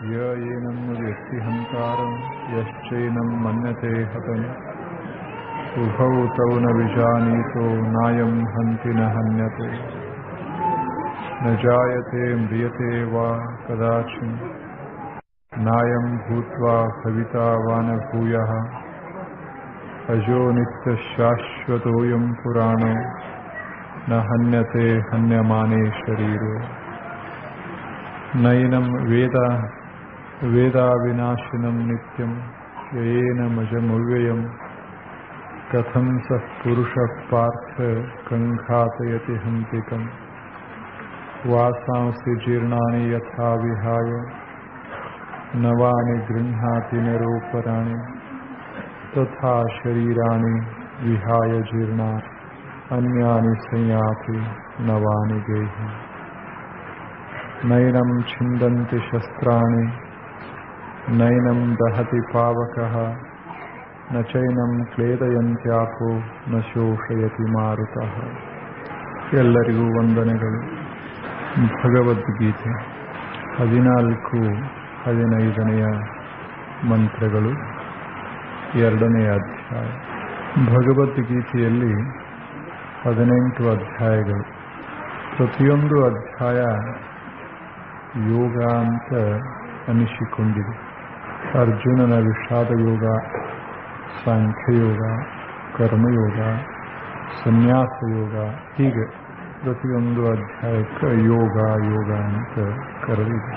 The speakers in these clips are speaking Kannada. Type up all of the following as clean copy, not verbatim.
ಯ ಏನಂ ವ್ಯಕ್ತಿ ಹಂತಾರಂ ಯಶ್ಚೈನಂ ಮನ್ಯತೆ ಹತಂ ಉಭೌ ತೌ ನ ವಿಜಾನೀತೋ ನಾಯಂ ಹಂತಿ ನ ಹನ್ಯತೆ ನ ಜಾಯತೆ ಮ್ರಿಯತೆ ವಾ ಕದಾಚಿನ್ ನಾಯಂ ಭೂತ್ವಾ ಭವಿತಾ ವಾ ನ ಭೂಯಃ ಅಜೋ ನಿತ್ಯ ಶಾಶ್ವತೋಯಂ ಪುರಾಣೋ ನ ಹನ್ಯತೆ ಹನ್ಯಮಾನೇ ಶರೀರೋ ನೈನಂ ವೇದಾವಿನಾಶಿನಂ ನಿತ್ಯಂ ಯಯೇನಮಜಮವ್ಯಯಂ ಕಥಂ ಸಃ ಪುರುಷಃ ಪಾರ್ಥ ಕಂಘಾತಯತಿ ಹಂತಿಕಂ ವಾಸಾಂಸಿ ಜೀರ್ಣಾನಿ ಯಥಾ ವಿಹಾಯ ನವಾನಿ ಗೃಹ್ಣಾತಿ ನರೋಪರಾಣಿ ತಥಾ ಶರೀರಾಣಿ ವಿಹಾಯ ಜೀರ್ಣಾ ಅನ್ಯಾನಿ ಸಂಯಾತಿ ನವಾನಿ ಗೇಹಿ ನೈನಂ ಛಿಂದಂತಿ ಶಸ್ತ್ರಾಣಿ ನೈನಂ ದಹತಿ ಪಾವಕಃ ನ ಚೈನಂ ಕ್ಲೇದಯಂತ್ಯಾಪೋ ನ ಶೋಷಯತಿ ಮಾರುತಃ. ಎಲ್ಲರಿಗೂ ವಂದನೆಗಳು. ಭಗವದ್ಗೀತೆ 14-15 ಮಂತ್ರಗಳು, 2ನೇ ಅಧ್ಯಾಯ. ಭಗವದ್ಗೀತೆಯಲ್ಲಿ 18 ಅಧ್ಯಾಯಗಳು. ಪ್ರತಿಯೊಂದು ಅಧ್ಯಾಯ ಯೋಗ ಅಂತ ಅನಿಸಿಕೊಂಡಿದೆ. ಅರ್ಜುನನ ವಿಷಾದ ಯೋಗ, ಸಾಂಖ್ಯಯೋಗ, ಕರ್ಮಯೋಗ, ಸನ್ಯಾಸ ಯೋಗ, ಹೀಗೆ ಪ್ರತಿಯೊಂದು ಅಧ್ಯಾಯಕ್ಕೆ ಯೋಗ ಯೋಗ ಅಂತ ಕರೆದಿದೆ.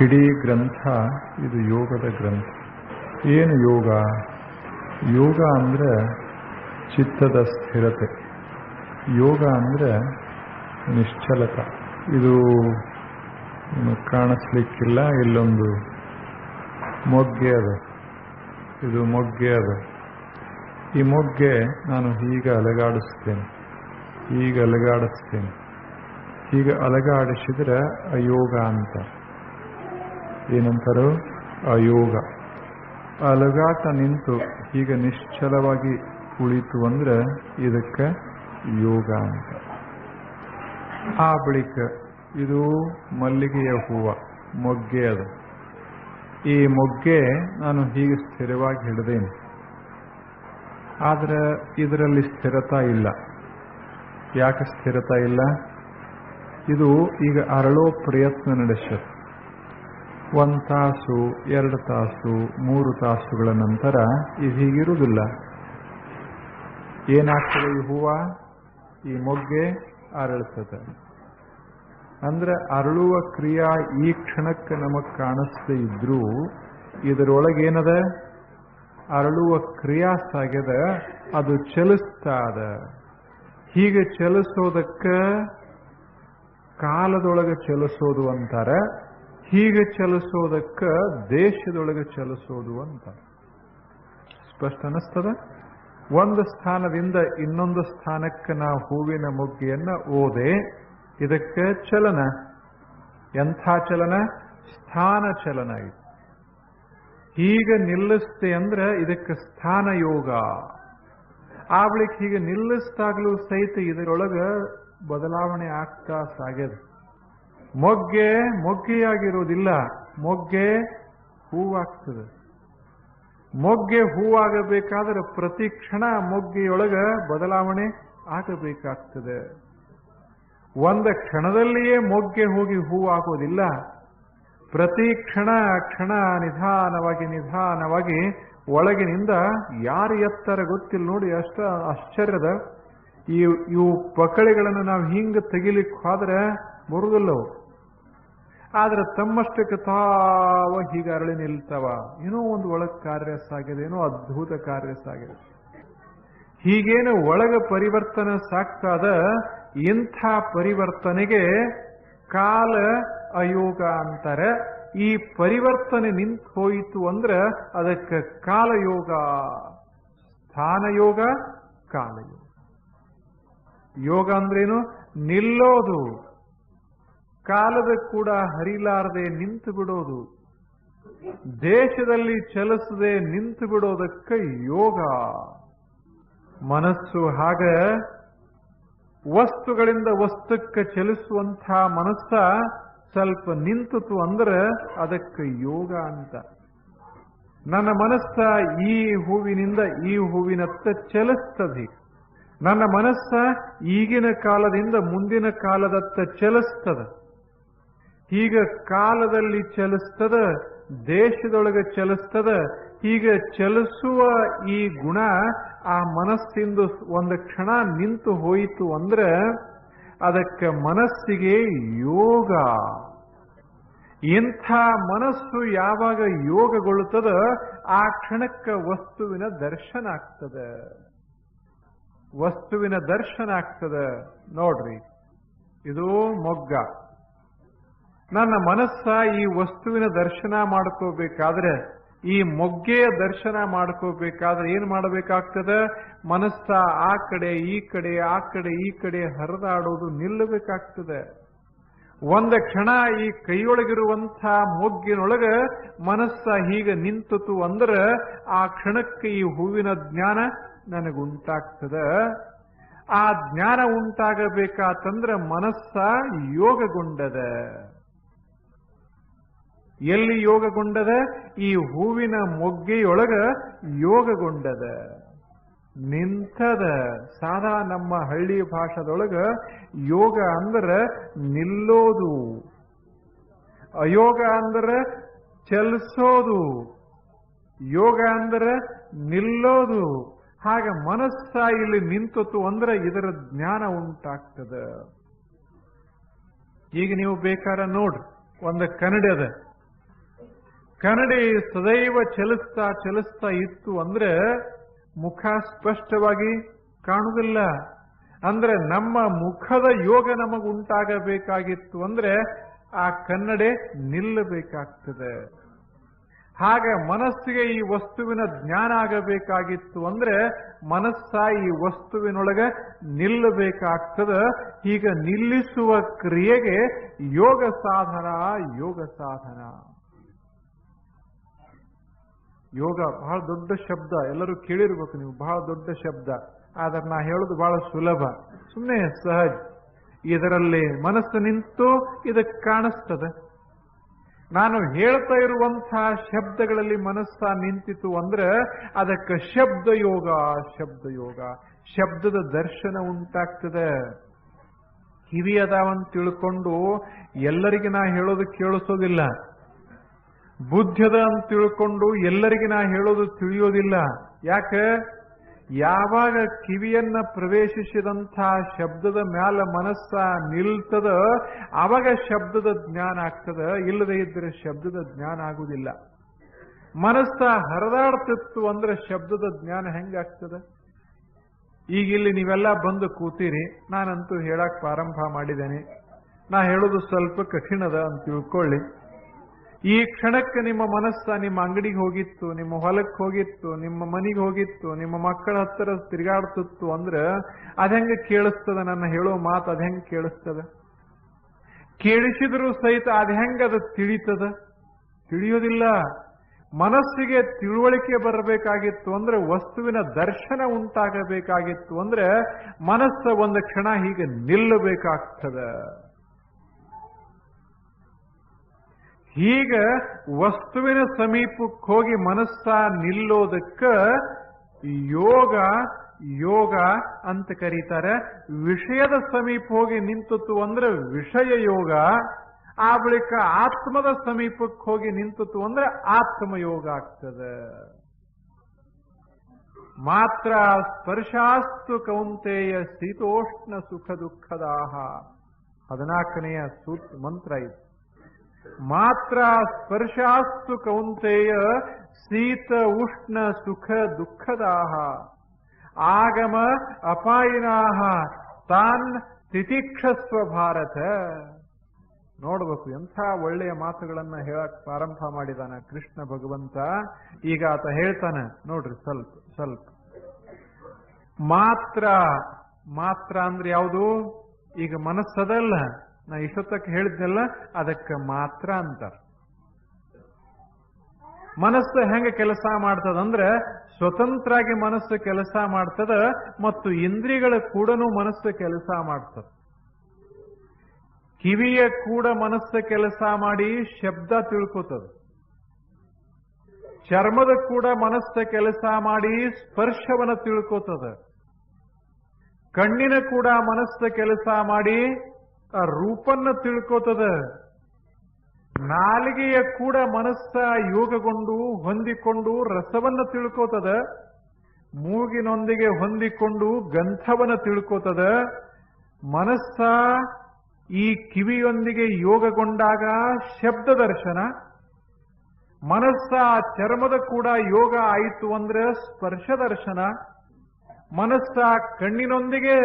ಇಡೀ ಗ್ರಂಥ ಇದು ಯೋಗದ ಗ್ರಂಥ. ಏನು ಯೋಗ? ಯೋಗ ಅಂದರೆ ಚಿತ್ತದ ಸ್ಥಿರತೆ. ಯೋಗ ಅಂದರೆ ನಿಶ್ಚಲತ. ಇದು ಕಾಣಿಸ್ಲಿಕ್ಕಿಲ್ಲ. ಇಲ್ಲೊಂದು ಮೊಗ್ಗೆ ಅದ, ಇದು ಮೊಗ್ಗೆ ಅದ. ಈ ಮೊಗ್ಗೆ ನಾನು ಹೀಗೆ ಅಲಗಾಡಿಸ್ತೇನೆ, ಹೀಗೆ ಅಲಗಾಡಿಸ್ತೇನೆ. ಹೀಗೆ ಅಲಗಾಡಿಸಿದ್ರೆ ಅಯೋಗ ಅಂತ. ಏನಂತಾರೋ ಅಯೋಗ. ಅಲಗಾಟ ನಿಂತು ಹೀಗೆ ನಿಶ್ಚಲವಾಗಿ ಉಳಿತು ಅಂದ್ರೆ ಇದಕ್ಕೆ ಯೋಗ ಅಂತ. ಆ ಬಳಿಕ ಇದು ಮಲ್ಲಿಗೆಯ ಹೂವ, ಮೊಗ್ಗೆ ಅದು. ಈ ಮೊಗ್ಗೆ ನಾನು ಹೀಗೆ ಸ್ಥಿರವಾಗಿ ಹಿಡಿದೇನೆ, ಆದರೆ ಇದರಲ್ಲಿ ಸ್ಥಿರತಾ ಇಲ್ಲ. ಯಾಕೆ ಸ್ಥಿರತಾ ಇಲ್ಲ? ಇದು ಈಗ ಅರಳೋ ಪ್ರಯತ್ನ ನಡೆಸುತ್ತೆ. 1 ತಾಸು, 2 ತಾಸು, 3 ತಾಸುಗಳ ನಂತರ ಇದು ಹೀಗಿರುವುದಿಲ್ಲ. ಏನಾಗ್ತದೆ? ಈ ಹೂವ, ಈ ಮೊಗ್ಗೆ ಅರಳುತ್ತದೆ. ಅಂದ್ರೆ ಅರಳುವ ಕ್ರಿಯಾ ಈ ಕ್ಷಣಕ್ಕೆ ನಮಗೆ ಕಾಣಿಸ್ದೇ ಇದ್ರೂ ಇದರೊಳಗೇನದ? ಅರಳುವ ಕ್ರಿಯಾ ಸಾಗ್ಯದ, ಅದು ಚಲಿಸ್ತಾ ಅದ. ಹೀಗೆ ಚಲಿಸೋದಕ್ಕೆ ಕಾಲದೊಳಗೆ ಚಲಿಸೋದು ಅಂತಾರೆ, ಹೀಗೆ ಚಲಿಸೋದಕ್ಕೆ ದೇಶದೊಳಗೆ ಚಲಿಸೋದು ಅಂತ. ಸ್ಪಷ್ಟ ಅನ್ನಿಸ್ತದ? ಒಂದು ಸ್ಥಾನದಿಂದ ಇನ್ನೊಂದು ಸ್ಥಾನಕ್ಕೆ ನಾವು ಹೂವಿನ ಮೊಗ್ಗೆಯನ್ನ ಓದೆ, ಇದಕ್ಕೆ ಚಲನ. ಎಂಥ ಚಲನ? ಸ್ಥಾನ ಚಲನ. ಇದು ಹೀಗೆ ನಿಲ್ಲಿಸ್ತೆ ಅಂದ್ರೆ ಇದಕ್ಕೆ ಸ್ಥಾನ ಯೋಗ. ಆ ಬಳಿಕ ಹೀಗೆ ನಿಲ್ಲಿಸ್ದಾಗಲೂ ಸಹಿತ ಇದರೊಳಗೆ ಬದಲಾವಣೆ ಆಗ್ತಾ ಸಾಗ್ಯದ. ಮೊಗ್ಗೆ ಮೊಗ್ಗೆಯಾಗಿರೋದಿಲ್ಲ, ಮೊಗ್ಗೆ ಹೂವಾಗ್ತದೆ. ಮೊಗ್ಗೆ ಹೂವಾಗಬೇಕಾದ್ರೆ ಪ್ರತಿ ಕ್ಷಣ ಮೊಗ್ಗೆಯೊಳಗ ಬದಲಾವಣೆ ಆಗಬೇಕಾಗ್ತದೆ. ಒಂದು ಕ್ಷಣದಲ್ಲಿಯೇ ಮೊಗ್ಗೆ ಹೋಗಿ ಹೂವಾಗೋದಿಲ್ಲ. ಪ್ರತಿ ಕ್ಷಣ ಕ್ಷಣ ನಿಧಾನವಾಗಿ ನಿಧಾನವಾಗಿ ಒಳಗಿನಿಂದ ಯಾರು ಎತ್ತರ ಗೊತ್ತಿಲ್ಲ ನೋಡಿ. ಅಷ್ಟ ಆಶ್ಚರ್ಯದ. ಇವು ಪಕಳೆಗಳನ್ನು ನಾವು ಹಿಂಗೆ ತೆಗಿಲಿಕ್ಕೆ ಹೋದ್ರೆ ಬರುವುದಿಲ್ಲವು. ಆದ್ರೆ ತಮ್ಮಷ್ಟಕ್ಕೆ ತಾವ ಹೀಗೆ ಅರಳಿ ನಿಲ್ತಾವ. ಏನೋ ಒಂದು ಒಳಗೆ ಕಾರ್ಯ ಸಾಗಿದೆ, ಏನೋ ಅದ್ಭುತ ಕಾರ್ಯ ಸಾಗಿದೆ. ಹೀಗೇನು ಒಳಗ ಪರಿವರ್ತನೆ ಸಾಗ್ತಾದ. ಇಂಥ ಪರಿವರ್ತನೆಗೆ ಕಾಲ ಅಯೋಗ ಅಂತಾರೆ. ಈ ಪರಿವರ್ತನೆ ನಿಂತು ಹೋಯಿತು ಅಂದ್ರೆ ಅದಕ್ಕೆ ಕಾಲಯೋಗ, ಸ್ಥಾನಯೋಗ, ಕಾಲಯೋಗ. ಯೋಗ ಅಂದ್ರೇನು? ನಿಲ್ಲೋದು, ಕಾಲದ ಕೂಡ ಹರಿಲಾರದೆ ನಿಂತು ಬಿಡೋದು, ದೇಶದಲ್ಲಿ ಚಲಿಸದೆ ನಿಂತು ಬಿಡೋದಕ್ಕೆ ಯೋಗ. ಮನಸ್ಸು ಹಾಗೆ ವಸ್ತುಗಳಿಂದ ವಸ್ತುಕ್ಕೆ ಚಲಿಸುವಂಥ ಮನಸ್ಸ ಸ್ವಲ್ಪ ನಿಂತಿತು ಅಂದ್ರೆ ಅದಕ್ಕೆ ಯೋಗ ಅಂತ. ನನ್ನ ಮನಸ್ಸ ಈ ಹೂವಿನಿಂದ ಈ ಹೂವಿನತ್ತ ಚಲಿಸ್ತದೆ. ನನ್ನ ಮನಸ್ಸ ಈಗಿನ ಕಾಲದಿಂದ ಮುಂದಿನ ಕಾಲದತ್ತ ಚಲಿಸ್ತದ. ಹೀಗ ಕಾಲದಲ್ಲಿ ಚಲಿಸ್ತದ, ದೇಶದೊಳಗೆ ಚಲಿಸ್ತದ. ಹೀಗೆ ಚಲಿಸುವ ಈ ಗುಣ ಆ ಮನಸ್ಸಿಂದ ಒಂದು ಕ್ಷಣ ನಿಂತು ಹೋಯಿತು ಅಂದ್ರೆ ಅದಕ್ಕೆ ಮನಸ್ಸಿಗೆ ಯೋಗ. ಇಂಥ ಮನಸ್ಸು ಯಾವಾಗ ಯೋಗಗೊಳ್ಳುತ್ತದ ಆ ಕ್ಷಣಕ್ಕೆ ವಸ್ತುವಿನ ದರ್ಶನ ಆಗ್ತದೆ. ವಸ್ತುವಿನ ದರ್ಶನ ಆಗ್ತದೆ. ನೋಡ್ರಿ, ಇದು ಮೊಗ್ಗ. ನನ್ನ ಮನಸ್ಸ ಈ ವಸ್ತುವಿನ ದರ್ಶನ ಮಾಡ್ಕೋಬೇಕಾದ್ರೆ, ಈ ಮೊಗ್ಗೆಯ ದರ್ಶನ ಮಾಡ್ಕೋಬೇಕಾದ್ರೆ ಏನ್ ಮಾಡಬೇಕಾಗ್ತದೆ? ಮನಸ್ಸ ಆ ಕಡೆ ಈ ಕಡೆ ಆ ಕಡೆ ಈ ಕಡೆ ಹರಿದಾಡೋದು ನಿಲ್ಲಬೇಕಾಗ್ತದೆ. ಒಂದು ಕ್ಷಣ ಈ ಕೈಯೊಳಗಿರುವಂಥ ಮೊಗ್ಗಿನೊಳಗೆ ಮನಸ್ಸ ಹೀಗೆ ನಿಂತಿತು ಅಂದ್ರೆ ಆ ಕ್ಷಣಕ್ಕೆ ಈ ಹೂವಿನ ಜ್ಞಾನ ನನಗುಂಟಾಗ್ತದೆ. ಆ ಜ್ಞಾನ ಉಂಟಾಗಬೇಕಾತಂದ್ರೆ ಮನಸ್ಸ ಯೋಗಗೊಂಡದ. ಎಲ್ಲಿ ಯೋಗಗೊಂಡದ? ಈ ಹೂವಿನ ಮೊಗ್ಗೆಯೊಳಗ ಯೋಗಗೊಂಡದ, ನಿಂತದ. ಸಾದಾ ನಮ್ಮ ಹಳ್ಳಿ ಭಾಷಾದೊಳಗ ಯೋಗ ಅಂದ್ರೆ ನಿಲ್ಲೋದು, ಅಯೋಗ ಅಂದ್ರೆ ಚಲಿಸೋದು, ಯೋಗ ಅಂದ್ರೆ ನಿಲ್ಲೋದು. ಹಾಗೆ ಮನಸ್ಸ ಇಲ್ಲಿ ನಿಂತಿತು ಅಂದ್ರೆ ಇದರ ಜ್ಞಾನ ಉಂಟಾಗ್ತದೆ. ಈಗ ನೀವು ಬೇಕಾದ್ರೆ ನೋಡ್ರಿ, ಒಂದು ಕನ್ನಡಿ ಅದ. ಕನ್ನಡಿ ಸದೈವ ಚಲಿಸ್ತಾ ಚಲಿಸ್ತಾ ಇತ್ತು ಅಂದ್ರೆ ಮುಖ ಸ್ಪಷ್ಟವಾಗಿ ಕಾಣುವುದಿಲ್ಲ. ಅಂದ್ರೆ ನಮ್ಮ ಮುಖದ ಯೋಗ ನಮಗುಂಟಾಗಬೇಕಾಗಿತ್ತು ಅಂದ್ರೆ ಆ ಕನ್ನಡಿ ನಿಲ್ಲಬೇಕಾಗ್ತದೆ. ಹಾಗೆ ಮನಸ್ಸಿಗೆ ಈ ವಸ್ತುವಿನ ಜ್ಞಾನ ಆಗಬೇಕಾಗಿತ್ತು ಅಂದ್ರೆ ಮನಸ್ಸ ಈ ವಸ್ತುವಿನೊಳಗೆ ನಿಲ್ಲಬೇಕಾಗ್ತದೆ. ಹೀಗೆ ನಿಲ್ಲಿಸುವ ಕ್ರಿಯೆಗೆ ಯೋಗ ಸಾಧನ. ಯೋಗ ಸಾಧನ. ಯೋಗ ಬಹಳ ದೊಡ್ಡ ಶಬ್ದ, ಎಲ್ಲರೂ ಕೇಳಿರ್ಬೇಕು ನೀವು. ಬಹಳ ದೊಡ್ಡ ಶಬ್ದ, ಆದ್ರೆ ನಾ ಹೇಳೋದು ಬಹಳ ಸುಲಭ, ಸುಮ್ಮನೆ ಸಹಜ. ಇದರಲ್ಲಿ ಮನಸ್ಸು ನಿಂತು ಇದಕ್ಕೆ ಕಾಣಿಸ್ತದೆ. ನಾನು ಹೇಳ್ತಾ ಇರುವಂತಹ ಶಬ್ದಗಳಲ್ಲಿ ಮನಸ್ಸ ನಿಂತಿತು ಅಂದ್ರೆ ಅದಕ್ಕೆ ಶಬ್ದ ಯೋಗ. ಶಬ್ದ ಯೋಗ, ಶಬ್ದದ ದರ್ಶನ ಉಂಟಾಗ್ತದೆ. ಕಿವಿ ಅದಾವಂತ ತಿಳ್ಕೊಂಡು ಎಲ್ಲರಿಗೆ ನಾ ಹೇಳೋದು ಕೇಳಿಸೋದಿಲ್ಲ. ಬುದ್ಧದ ಅಂತ ತಿಳ್ಕೊಂಡು ಎಲ್ಲರಿಗೆ ನಾ ಹೇಳೋದು ತಿಳಿಯೋದಿಲ್ಲ. ಯಾಕೆ? ಯಾವಾಗ ಕಿವಿಯನ್ನ ಪ್ರವೇಶಿಸಿದಂಥ ಶಬ್ದದ ಮ್ಯಾಲ ಮನಸ್ಸ ನಿಲ್ತದ ಆವಾಗ ಶಬ್ದದ ಜ್ಞಾನ ಆಗ್ತದ. ಇಲ್ಲದೆ ಇದ್ರೆ ಶಬ್ದದ ಜ್ಞಾನ ಆಗುವುದಿಲ್ಲ. ಮನಸ್ಸ ಹರಿದಾಡ್ತಿತ್ತು ಅಂದ್ರೆ ಶಬ್ದದ ಜ್ಞಾನ ಹೆಂಗಾಗ್ತದ? ಈಗ ಇಲ್ಲಿ ನೀವೆಲ್ಲ ಬಂದು ಕೂತೀರಿ, ನಾನಂತೂ ಹೇಳಕ್ ಪ್ರಾರಂಭ ಮಾಡಿದ್ದೇನೆ. ನಾ ಹೇಳೋದು ಸ್ವಲ್ಪ ಕಠಿಣದ ಅಂತ ತಿಳ್ಕೊಳ್ಳಿ. ಈ ಕ್ಷಣಕ್ಕೆ ನಿಮ್ಮ ಮನಸ್ಸ ನಿಮ್ಮ ಅಂಗಡಿಗೆ ಹೋಗಿತ್ತು, ನಿಮ್ಮ ಹೊಲಕ್ಕೆ ಹೋಗಿತ್ತು, ನಿಮ್ಮ ಮನೆಗೆ ಹೋಗಿತ್ತು, ನಿಮ್ಮ ಮಕ್ಕಳ ಹತ್ತಿರ ತಿರುಗಾಡ್ತಿತ್ತು ಅಂದ್ರೆ ಅದೆಂಗೆ ಕೇಳಿಸ್ತದ? ನನ್ನ ಹೇಳೋ ಮಾತು ಅದೆಂಗೆ ಕೇಳಿಸ್ತದ? ಕೇಳಿಸಿದ್ರು ಸಹಿತ ಅದೆಂಗದು ತಿಳಿತದ? ತಿಳಿಯೋದಿಲ್ಲ. ಮನಸ್ಸಿಗೆ ತಿಳುವಳಿಕೆ ಬರಬೇಕಾಗಿತ್ತು ಅಂದ್ರೆ, ವಸ್ತುವಿನ ದರ್ಶನ ಉಂಟಾಗಬೇಕಾಗಿತ್ತು ಅಂದ್ರೆ ಮನಸ್ಸು ಒಂದು ಕ್ಷಣ ಹೀಗೆ ನಿಲ್ಲಬೇಕಾಗ್ತದೆ. ಹೀಗೆ ವಸ್ತುವಿನ ಸಮೀಪಕ್ಕೆ ಹೋಗಿ ಮನಸ್ಸ ನಿಲ್ಲೋದಕ್ಕೆ ಯೋಗ ಯೋಗ ಅಂತ ಕರೀತಾರೆ. ವಿಷಯದ ಸಮೀಪ ಹೋಗಿ ನಿಂತಿತು ಅಂದ್ರೆ ವಿಷಯ ಯೋಗ. ಆ ಬಳಿಕ ಆತ್ಮದ ಸಮೀಪಕ್ಕೆ ಹೋಗಿ ನಿಂತಿತು ಅಂದ್ರೆ ಆತ್ಮಯೋಗ ಆಗ್ತದೆ. ಮಾತ್ರ ಸ್ಪರ್ಶಾಸ್ತು ಕೌಂತೆಯ ಶೀತೋಷ್ಣ ಸುಖ ದುಃಖದಾಹ. 14ನೆಯ ಮಂತ್ರ ಇದು. ಮಾತ್ರ ಸ್ಪರ್ಶಾಸ್ತು ಕೌಂತೆಯ ಶೀತ ಉಷ್ಣ ಸುಖ ದುಃಖದಾಹ ಆಗಮ ಅಪಾಯಿನಾಹ ತಾನ್ ತಿತಿಕ್ಷಸ್ವ ಭಾರತ. ನೋಡ್ಬೇಕು ಎಂಥ ಒಳ್ಳೆಯ ಮಾತುಗಳನ್ನ ಹೇಳಕ್ ಪ್ರಾರಂಭ ಮಾಡಿದಾನ ಕೃಷ್ಣ ಭಗವಂತ. ಈಗ ಆತ ಹೇಳ್ತಾನೆ ನೋಡ್ರಿ, ಸ್ವಲ್ಪ ಮಾತ್ರ. ಮಾತ್ರ ಅಂದ್ರೆ ಯಾವುದು? ಈಗ ಮನಸ್ಸದಲ್ಲ, ನಾ ಇಷ್ಟೊತ್ತಕ್ಕೆ ಹೇಳಿದ್ನಲ್ಲ, ಅದಕ್ಕೆ ಮಾತ್ರ ಅಂತಾರೆ. ಮನಸ್ಸು ಹೆಂಗೆ ಕೆಲಸ ಮಾಡ್ತದಂದ್ರೆ ಸ್ವತಂತ್ರಾಗಿ ಮನಸ್ಸು ಕೆಲಸ ಮಾಡ್ತದ, ಮತ್ತು ಇಂದ್ರಿಯಗಳ ಕೂಡ ಮನಸ್ಸು ಕೆಲಸ ಮಾಡ್ತದ. ಕಿವಿಯ ಕೂಡ ಮನಸ್ಸು ಕೆಲಸ ಮಾಡಿ ಶಬ್ದ ತಿಳ್ಕೋತದ. ಚರ್ಮದ ಕೂಡ ಮನಸ್ಸು ಕೆಲಸ ಮಾಡಿ ಸ್ಪರ್ಶವನ್ನ ತಿಳ್ಕೋತದ. ಕಣ್ಣಿನ ಕೂಡ ಮನಸ್ಸು ಕೆಲಸ ಮಾಡಿ ಆ ರೂಪನ್ನ ತಿಳ್ಕೋತದ. ನಾಲಿಗೆಯ ಕೂಡ ಮನಸ್ಸ ಯೋಗಗೊಂಡು ಹೊಂದಿಕೊಂಡು ರಸವನ್ನ ತಿಳ್ಕೋತದ. ಮೂಗಿನೊಂದಿಗೆ ಹೊಂದಿಕೊಂಡು ಗಂಧವನ್ನ ತಿಳ್ಕೋತದ. ಮನಸ್ಸ ಈ ಕಿವಿಯೊಂದಿಗೆ ಯೋಗಗೊಂಡಾಗ ಶಬ್ದ ದರ್ಶನ. ಮನಸ್ಸ ಚರ್ಮದ ಕೂಡ ಯೋಗ ಆಯಿತು ಅಂದ್ರೆ ಸ್ಪರ್ಶ ದರ್ಶನ. ಮನಸ್ಸ ಕಣ್ಣಿನೊಂದಿಗೆ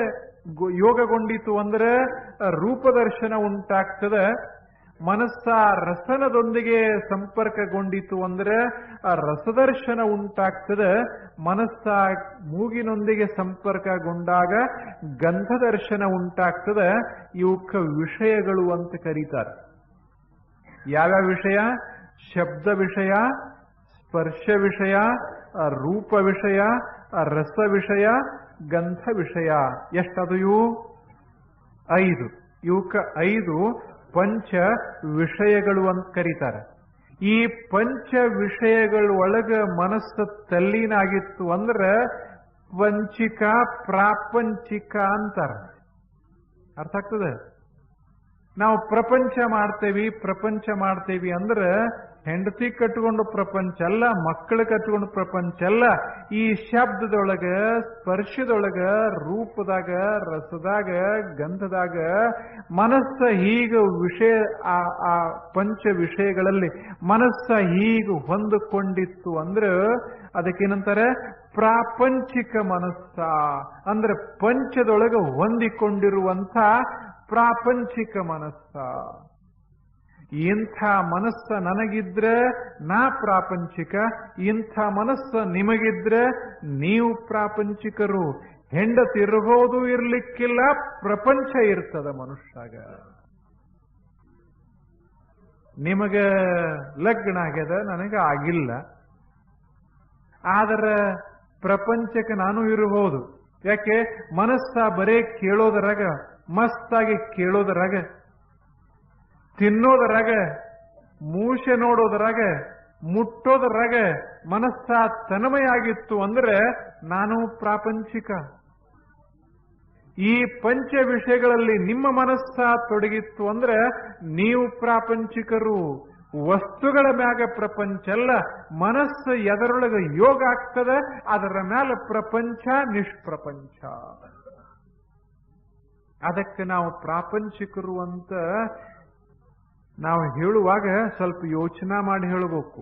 ಯೋಗಗೊಂಡಿತು ಅಂದ್ರೆ ರೂಪದರ್ಶನ ಉಂಟಾಗ್ತದೆ. ಮನಸ್ಸ ರಸನದೊಂದಿಗೆ ಸಂಪರ್ಕಗೊಂಡಿತು ಅಂದ್ರೆ ಆ ರಸದರ್ಶನ ಉಂಟಾಗ್ತದೆ. ಮನಸ್ಸ ಮೂಗಿನೊಂದಿಗೆ ಸಂಪರ್ಕಗೊಂಡಾಗ ಗಂಧದರ್ಶನ ಉಂಟಾಗ್ತದೆ. ಇವಕ್ಕ ವಿಷಯಗಳು ಅಂತ ಕರೀತಾರೆ. ಯಾವ್ಯಾವ ವಿಷಯ? ಶಬ್ದ ವಿಷಯ, ಸ್ಪರ್ಶ ವಿಷಯ, ರೂಪ ವಿಷಯ, ರಸ ವಿಷಯ, ಗಂಧ ವಿಷಯ. ಎಷ್ಟದು ಇವು? 5. ಇವಕ್ಕ 5 ಪಂಚ ವಿಷಯಗಳು ಅಂತ ಕರೀತಾರೆ. ಈ ಪಂಚ ವಿಷಯಗಳೊಳಗ ಮನಸ್ಸು ತಲ್ಲೀನಾಗಿತ್ತು ಅಂದ್ರೆ ಪಂಚಿಕ ಪ್ರಾಪಂಚಿಕ ಅಂತಾರ. ಅರ್ಥ ಆಗ್ತದೆ? ನಾವು ಪ್ರಪಂಚ ಮಾಡ್ತೇವಿ ಅಂದ್ರೆ ಹೆಂಡತಿ ಕಟ್ಕೊಂಡು ಪ್ರಪಂಚ ಅಲ್ಲ, ಮಕ್ಕಳು ಕಟ್ಕೊಂಡು ಪ್ರಪಂಚ ಅಲ್ಲ. ಈ ಶಬ್ದದೊಳಗ, ಸ್ಪರ್ಶದೊಳಗ, ರೂಪದಾಗ, ರಸದಾಗ, ಗಂಧದಾಗ ಮನಸ್ಸ ಹೀಗ ವಿಷಯ ಆ ಪಂಚ ವಿಷಯಗಳಲ್ಲಿ ಮನಸ್ಸ ಹೀಗೆ ಹೊಂದಿಕೊಂಡಿತ್ತು ಅಂದ್ರೆ ಅದಕ್ಕೇನಂತಾರೆ? ಪ್ರಾಪಂಚಿಕ ಮನಸ್ಸ. ಅಂದ್ರೆ ಪಂಚದೊಳಗ ಹೊಂದಿಕೊಂಡಿರುವಂಥ ಪ್ರಾಪಂಚಿಕ ಮನಸ್ಸ. ಇಂಥ ಮನಸ್ಸ ನನಗಿದ್ರೆ ನಾ ಪ್ರಾಪಂಚಿಕ, ಇಂಥ ಮನಸ್ಸ ನಿಮಗಿದ್ರೆ ನೀವು ಪ್ರಾಪಂಚಿಕರು. ಹೆಂಡತಿ ಇರಬಹುದು, ಇರ್ಲಿಕ್ಕಿಲ್ಲ, ಪ್ರಪಂಚ ಇರ್ತದ ಮನುಷ್ಯಾಗ. ನಿಮಗ ಲಗ್ನ ಆಗ್ಯದ, ನನಗೆ ಆಗಿಲ್ಲ. ಆದ್ರೆ ಪ್ರಪಂಚಕ್ಕೆ ನಾನು ಇರಬಹುದು. ಯಾಕೆ? ಮನಸ್ಸ ಬರೇ ಕೇಳೋದರಾಗ, ಮಸ್ತಾಗಿ ಕೇಳೋದರಾಗ, ತಿನ್ನೋದರಾಗ, ಮೂಸೆ ನೋಡೋದರಾಗ, ಮುಟ್ಟೋದರಾಗ ಮನಸ್ಸ ತನ್ಮಯಾಗಿತ್ತು ಅಂದ್ರೆ ನಾನು ಪ್ರಾಪಂಚಿಕ. ಈ ಪಂಚ ವಿಷಯಗಳಲ್ಲಿ ನಿಮ್ಮ ಮನಸ್ಸ ತೊಡಗಿತ್ತು ಅಂದ್ರೆ ನೀವು ಪ್ರಾಪಂಚಿಕರು. ವಸ್ತುಗಳ ಮ್ಯಾಗ ಪ್ರಪಂಚ ಅಲ್ಲ, ಮನಸ್ಸು ಎದರೊಳಗೆ ಯೋಗ ಆಗ್ತದೆ ಅದರ ಮ್ಯಾಲ ಪ್ರಪಂಚ ನಿಷ್ಪ್ರಪಂಚ. ಅದಕ್ಕೆ ನಾವು ಪ್ರಾಪಂಚಿಕರು ಅಂತ ನಾವು ಹೇಳುವಾಗ ಸ್ವಲ್ಪ ಯೋಚನೆ ಮಾಡಿ ಹೇಳಬೇಕು.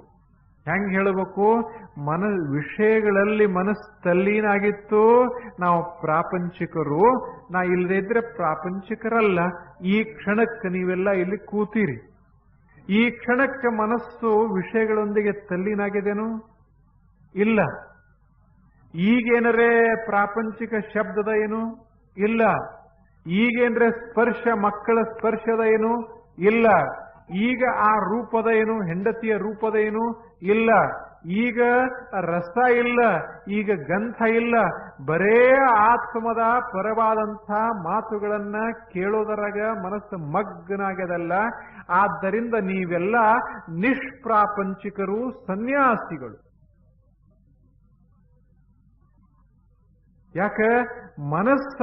ಹೆಂಗ್ ಹೇಳಬೇಕು? ವಿಷಯಗಳಲ್ಲಿ ಮನಸ್ಸು ತಲ್ಲೀನಾಗಿತ್ತು, ನಾವು ಪ್ರಾಪಂಚಿಕರು. ನಾ ಇಲ್ಲದೆ ಇದ್ರೆ ಪ್ರಾಪಂಚಿಕರಲ್ಲ. ಈ ಕ್ಷಣಕ್ಕೆ ನೀವೆಲ್ಲ ಇಲ್ಲಿ ಕೂತೀರಿ. ಈ ಕ್ಷಣಕ್ಕೆ ಮನಸ್ಸು ವಿಷಯಗಳೊಂದಿಗೆ ತಲ್ಲೀನಾಗಿದೇನು? ಇಲ್ಲ. ಈಗೇನರೇ ಪ್ರಾಪಂಚಿಕ ಶಬ್ದದ ಏನು? ಇಲ್ಲ. ಈಗೇನ್ರೆ ಸ್ಪರ್ಶ, ಮಕ್ಕಳ ಸ್ಪರ್ಶದ ಏನು? ಇಲ್ಲ. ಈಗ ಆ ರೂಪದ ಏನು? ಹೆಂಡತಿಯ ರೂಪದ ಏನು? ಇಲ್ಲ. ಈಗ ರಸ ಇಲ್ಲ, ಈಗ ಗಂಧ ಇಲ್ಲ. ಬರೇ ಆತ್ಮದ ಪರವಾದಂಥ ಮಾತುಗಳನ್ನ ಕೇಳೋದರಾಗ ಮನಸ್ಸು ಮಗ್ನಾಗ್ಯದಲ್ಲ. ಆದ್ದರಿಂದ ನೀವೆಲ್ಲ ನಿಷ್ಪ್ರಾಪಂಚಿಕರು, ಸನ್ಯಾಸಿಗಳು. ಯಾಕೆ? ಮನಸ್ಸ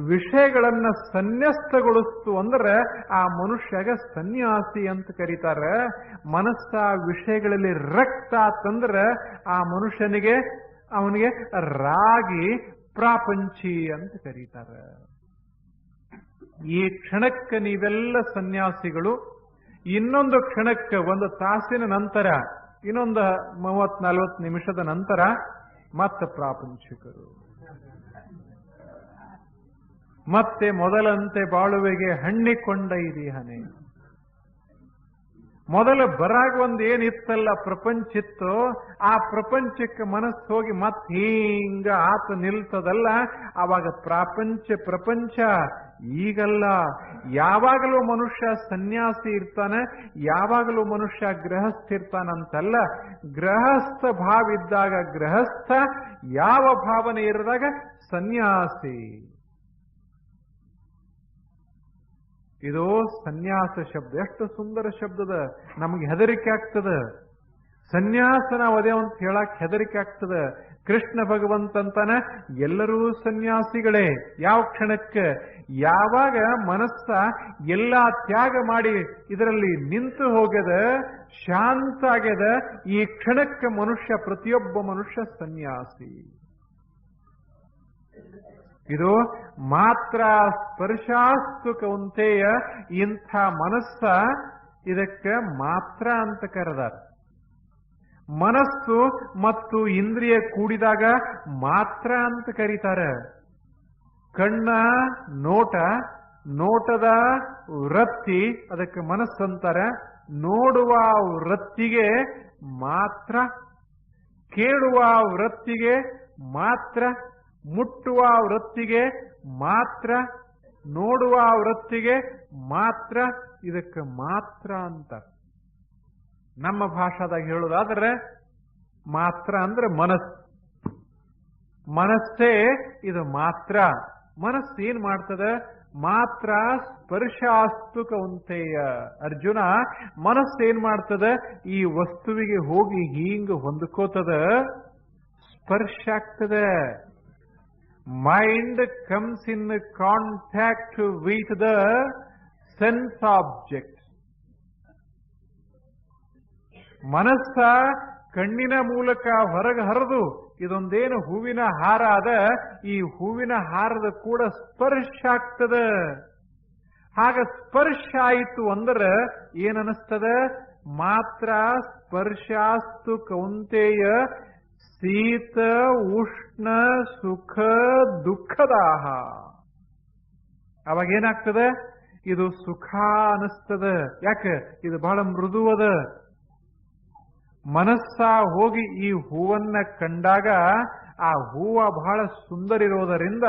ವಿಷಯಗಳನ್ನ ಸನ್ಯಸ್ತಗೊಳಿಸ್ತು ಅಂದ್ರೆ ಆ ಮನುಷ್ಯಗ ಸನ್ಯಾಸಿ ಅಂತ ಕರೀತಾರೆ. ಮನಸ್ಸ ವಿಷಯಗಳಲ್ಲಿ ರಕ್ತ ತಂದ್ರೆ ಆ ಮನುಷ್ಯನಿಗೆ ಅವನಿಗೆ ರಾಗಿ ಪ್ರಾಪಂಚಿ ಅಂತ ಕರೀತಾರೆ. ಈ ಕ್ಷಣಕ್ಕೆ ನೀವೆಲ್ಲ ಸನ್ಯಾಸಿಗಳು. ಇನ್ನೊಂದು ಕ್ಷಣಕ್ಕೆ, ಒಂದು ತಾಸಿನ ನಂತರ, ಇನ್ನೊಂದು 30-40 ನಿಮಿಷದ ನಂತರ ಮತ್ತೆ ಪ್ರಾಪಂಚಿಕರು. ಮತ್ತೆ ಮೊದಲಂತೆ ಬಾಳುವೆಗೆ ಹಣ್ಣಿಕೊಂಡೈದಿ ಹನೆ. ಮೊದಲ ಬರಾಗ ಒಂದು ಏನಿತ್ತಲ್ಲ ಪ್ರಪಂಚ ಇತ್ತು, ಆ ಪ್ರಪಂಚಕ್ಕೆ ಮನಸ್ಸು ಹೋಗಿ ಮತ್ತೆ ಹಿಂಗ ಆತ ನಿಲ್ತದಲ್ಲ, ಆವಾಗ ಪ್ರಪಂಚ. ಈಗಲ್ಲ. ಯಾವಾಗಲೂ ಮನುಷ್ಯ ಸನ್ಯಾಸಿ ಇರ್ತಾನೆ, ಯಾವಾಗಲೂ ಮನುಷ್ಯ ಗೃಹಸ್ಥ ಇರ್ತಾನಂತಲ್ಲ. ಗೃಹಸ್ಥ ಭಾವ ಇದ್ದಾಗ ಗೃಹಸ್ಥ, ಯಾವ ಭಾವನೆ ಇರಿದಾಗ ಸನ್ಯಾಸಿ. ಇದು ಸನ್ಯಾಸ ಶಬ್ದ. ಎಷ್ಟು ಸುಂದರ ಶಬ್ದದ. ನಮಗೆ ಹೆದರಿಕೆ ಆಗ್ತದ. ಸನ್ಯಾಸ ನಾವು ಅದೇ ಅಂತ ಹೇಳಕ್ ಹೆದರಿಕೆ ಆಗ್ತದ. ಕೃಷ್ಣ ಭಗವಂತಂತಾನ ಎಲ್ಲರೂ ಸನ್ಯಾಸಿಗಳೇ. ಯಾವ ಕ್ಷಣಕ್ಕೆ? ಯಾವಾಗ ಮನಸ್ಸ ಎಲ್ಲಾ ತ್ಯಾಗ ಮಾಡಿ ಇದರಲ್ಲಿ ನಿಂತು ಹೋಗ್ಯದ, ಶಾಂತ ಆಗ್ಯದ, ಈ ಕ್ಷಣಕ್ಕೆ ಮನುಷ್ಯ, ಪ್ರತಿಯೊಬ್ಬ ಮನುಷ್ಯ ಸನ್ಯಾಸಿ. ಇದು ಮಾತ್ರ ಸ್ಪರ್ಶಾಸ್ತು ಕೌಂತೆಯ. ಇಂಥ ಮನಸ್ಸ ಇದಕ್ಕೆ ಮಾತ್ರ ಅಂತ ಕರೆದಾರ. ಮನಸ್ಸು ಮತ್ತು ಇಂದ್ರಿಯ ಕೂಡಿದಾಗ ಮಾತ್ರ ಅಂತ ಕರೀತಾರೆ. ಕಣ್ಣ ನೋಟ, ನೋಟದ ವೃತ್ತಿ ಅದಕ್ಕೆ ಮನಸ್ಸಂತಾರೆ. ನೋಡುವ ವೃತ್ತಿಗೆ ಮಾತ್ರ, ಕೇಳುವ ವೃತ್ತಿಗೆ ಮಾತ್ರ, ಮುಟ್ಟುವ ವೃತ್ತಿಗೆ ಮಾತ್ರ, ನೋಡುವ ವೃತ್ತಿಗೆ ಮಾತ್ರ, ಇದಕ್ಕೆ ಮಾತ್ರ ಅಂತ. ನಮ್ಮ ಭಾಷಾದಾಗ ಹೇಳೋದಾದ್ರೆ ಮಾತ್ರ ಅಂದ್ರೆ ಮನಸ್ಸು. ಮನಸ್ಸೇ ಇದು ಮಾತ್ರ. ಮನಸ್ಸು ಏನ್ ಮಾಡ್ತದೆ? ಮಾತ್ರ ಸ್ಪರ್ಶಾಸ್ತು ಕೌಂತೆಯ. ಅರ್ಜುನ, ಮನಸ್ಸು ಏನ್ ಮಾಡ್ತದೆ? ಈ ವಸ್ತುವಿಗೆ ಹೋಗಿ ಹೀಂಗ ಹೊಂದ್ಕೋತದ, ಸ್ಪರ್ಶ ಆಗ್ತದೆ. Mind comes in contact with the sense object. ಮನಸ್ಸ ಕಣ್ಣಿನ ಮೂಲಕ ಹೊರಗೆ ಹರಿದು ಇದೊಂದೇನು ಹೂವಿನ ಹಾರ ಅದ, ಈ ಹೂವಿನ ಹಾರದ ಕೂಡ ಸ್ಪರ್ಶ ಆಗ್ತದ. ಹಾಗ ಸ್ಪರ್ಶ ಆಯಿತು ಅಂದ್ರೆ ಏನನಿಸ್ತದ? ಮಾತ್ರ ಸ್ಪರ್ಶಾಸ್ತು ಕೌಂತೆಯ ಶೀತ ಉಷ್ಣ ಸುಖ ದುಃಖದಾಹ. ಅವಾಗ ಏನಾಗ್ತದೆ? ಇದು ಸುಖ ಅನಿಸ್ತದ. ಯಾಕೆ? ಇದು ಬಹಳ ಮೃದುವದ. ಮನಸ್ಸ ಹೋಗಿ ಈ ಹೂವನ್ನ ಕಂಡಾಗ ಆ ಹೂವ ಬಹಳ ಸುಂದರ ಇರೋದರಿಂದ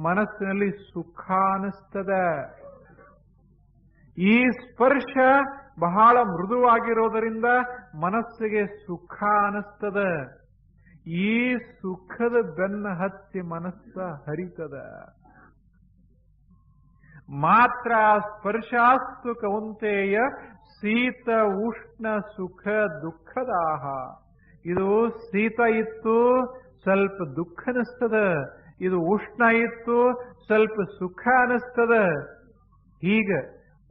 ಮನಸ್ಸಿನಲ್ಲಿ ಸುಖ ಅನಿಸ್ತದ. ಈ ಸ್ಪರ್ಶ ಬಹಳ ಮೃದುವಾಗಿರೋದರಿಂದ ಮನಸ್ಸಿಗೆ ಸುಖ ಅನಿಸ್ತದ. ಈ ಸುಖದ ಬೆನ್ನ ಹತ್ತಿ ಮನಸ್ಸ ಹರಿತದ. ಮಾತ್ರ ಸ್ಪರ್ಶಾಸ್ತು ಕೌಂತೆಯ ಶೀತ ಉಷ್ಣ ಸುಖ ದುಃಖದಾಹ. ಇದು ಶೀತ ಇತ್ತು, ಸ್ವಲ್ಪ ದುಃಖ ಅನಿಸ್ತದ. ಇದು ಉಷ್ಣ ಇತ್ತು, ಸ್ವಲ್ಪ ಸುಖ ಅನಿಸ್ತದ. ಹೀಗೆ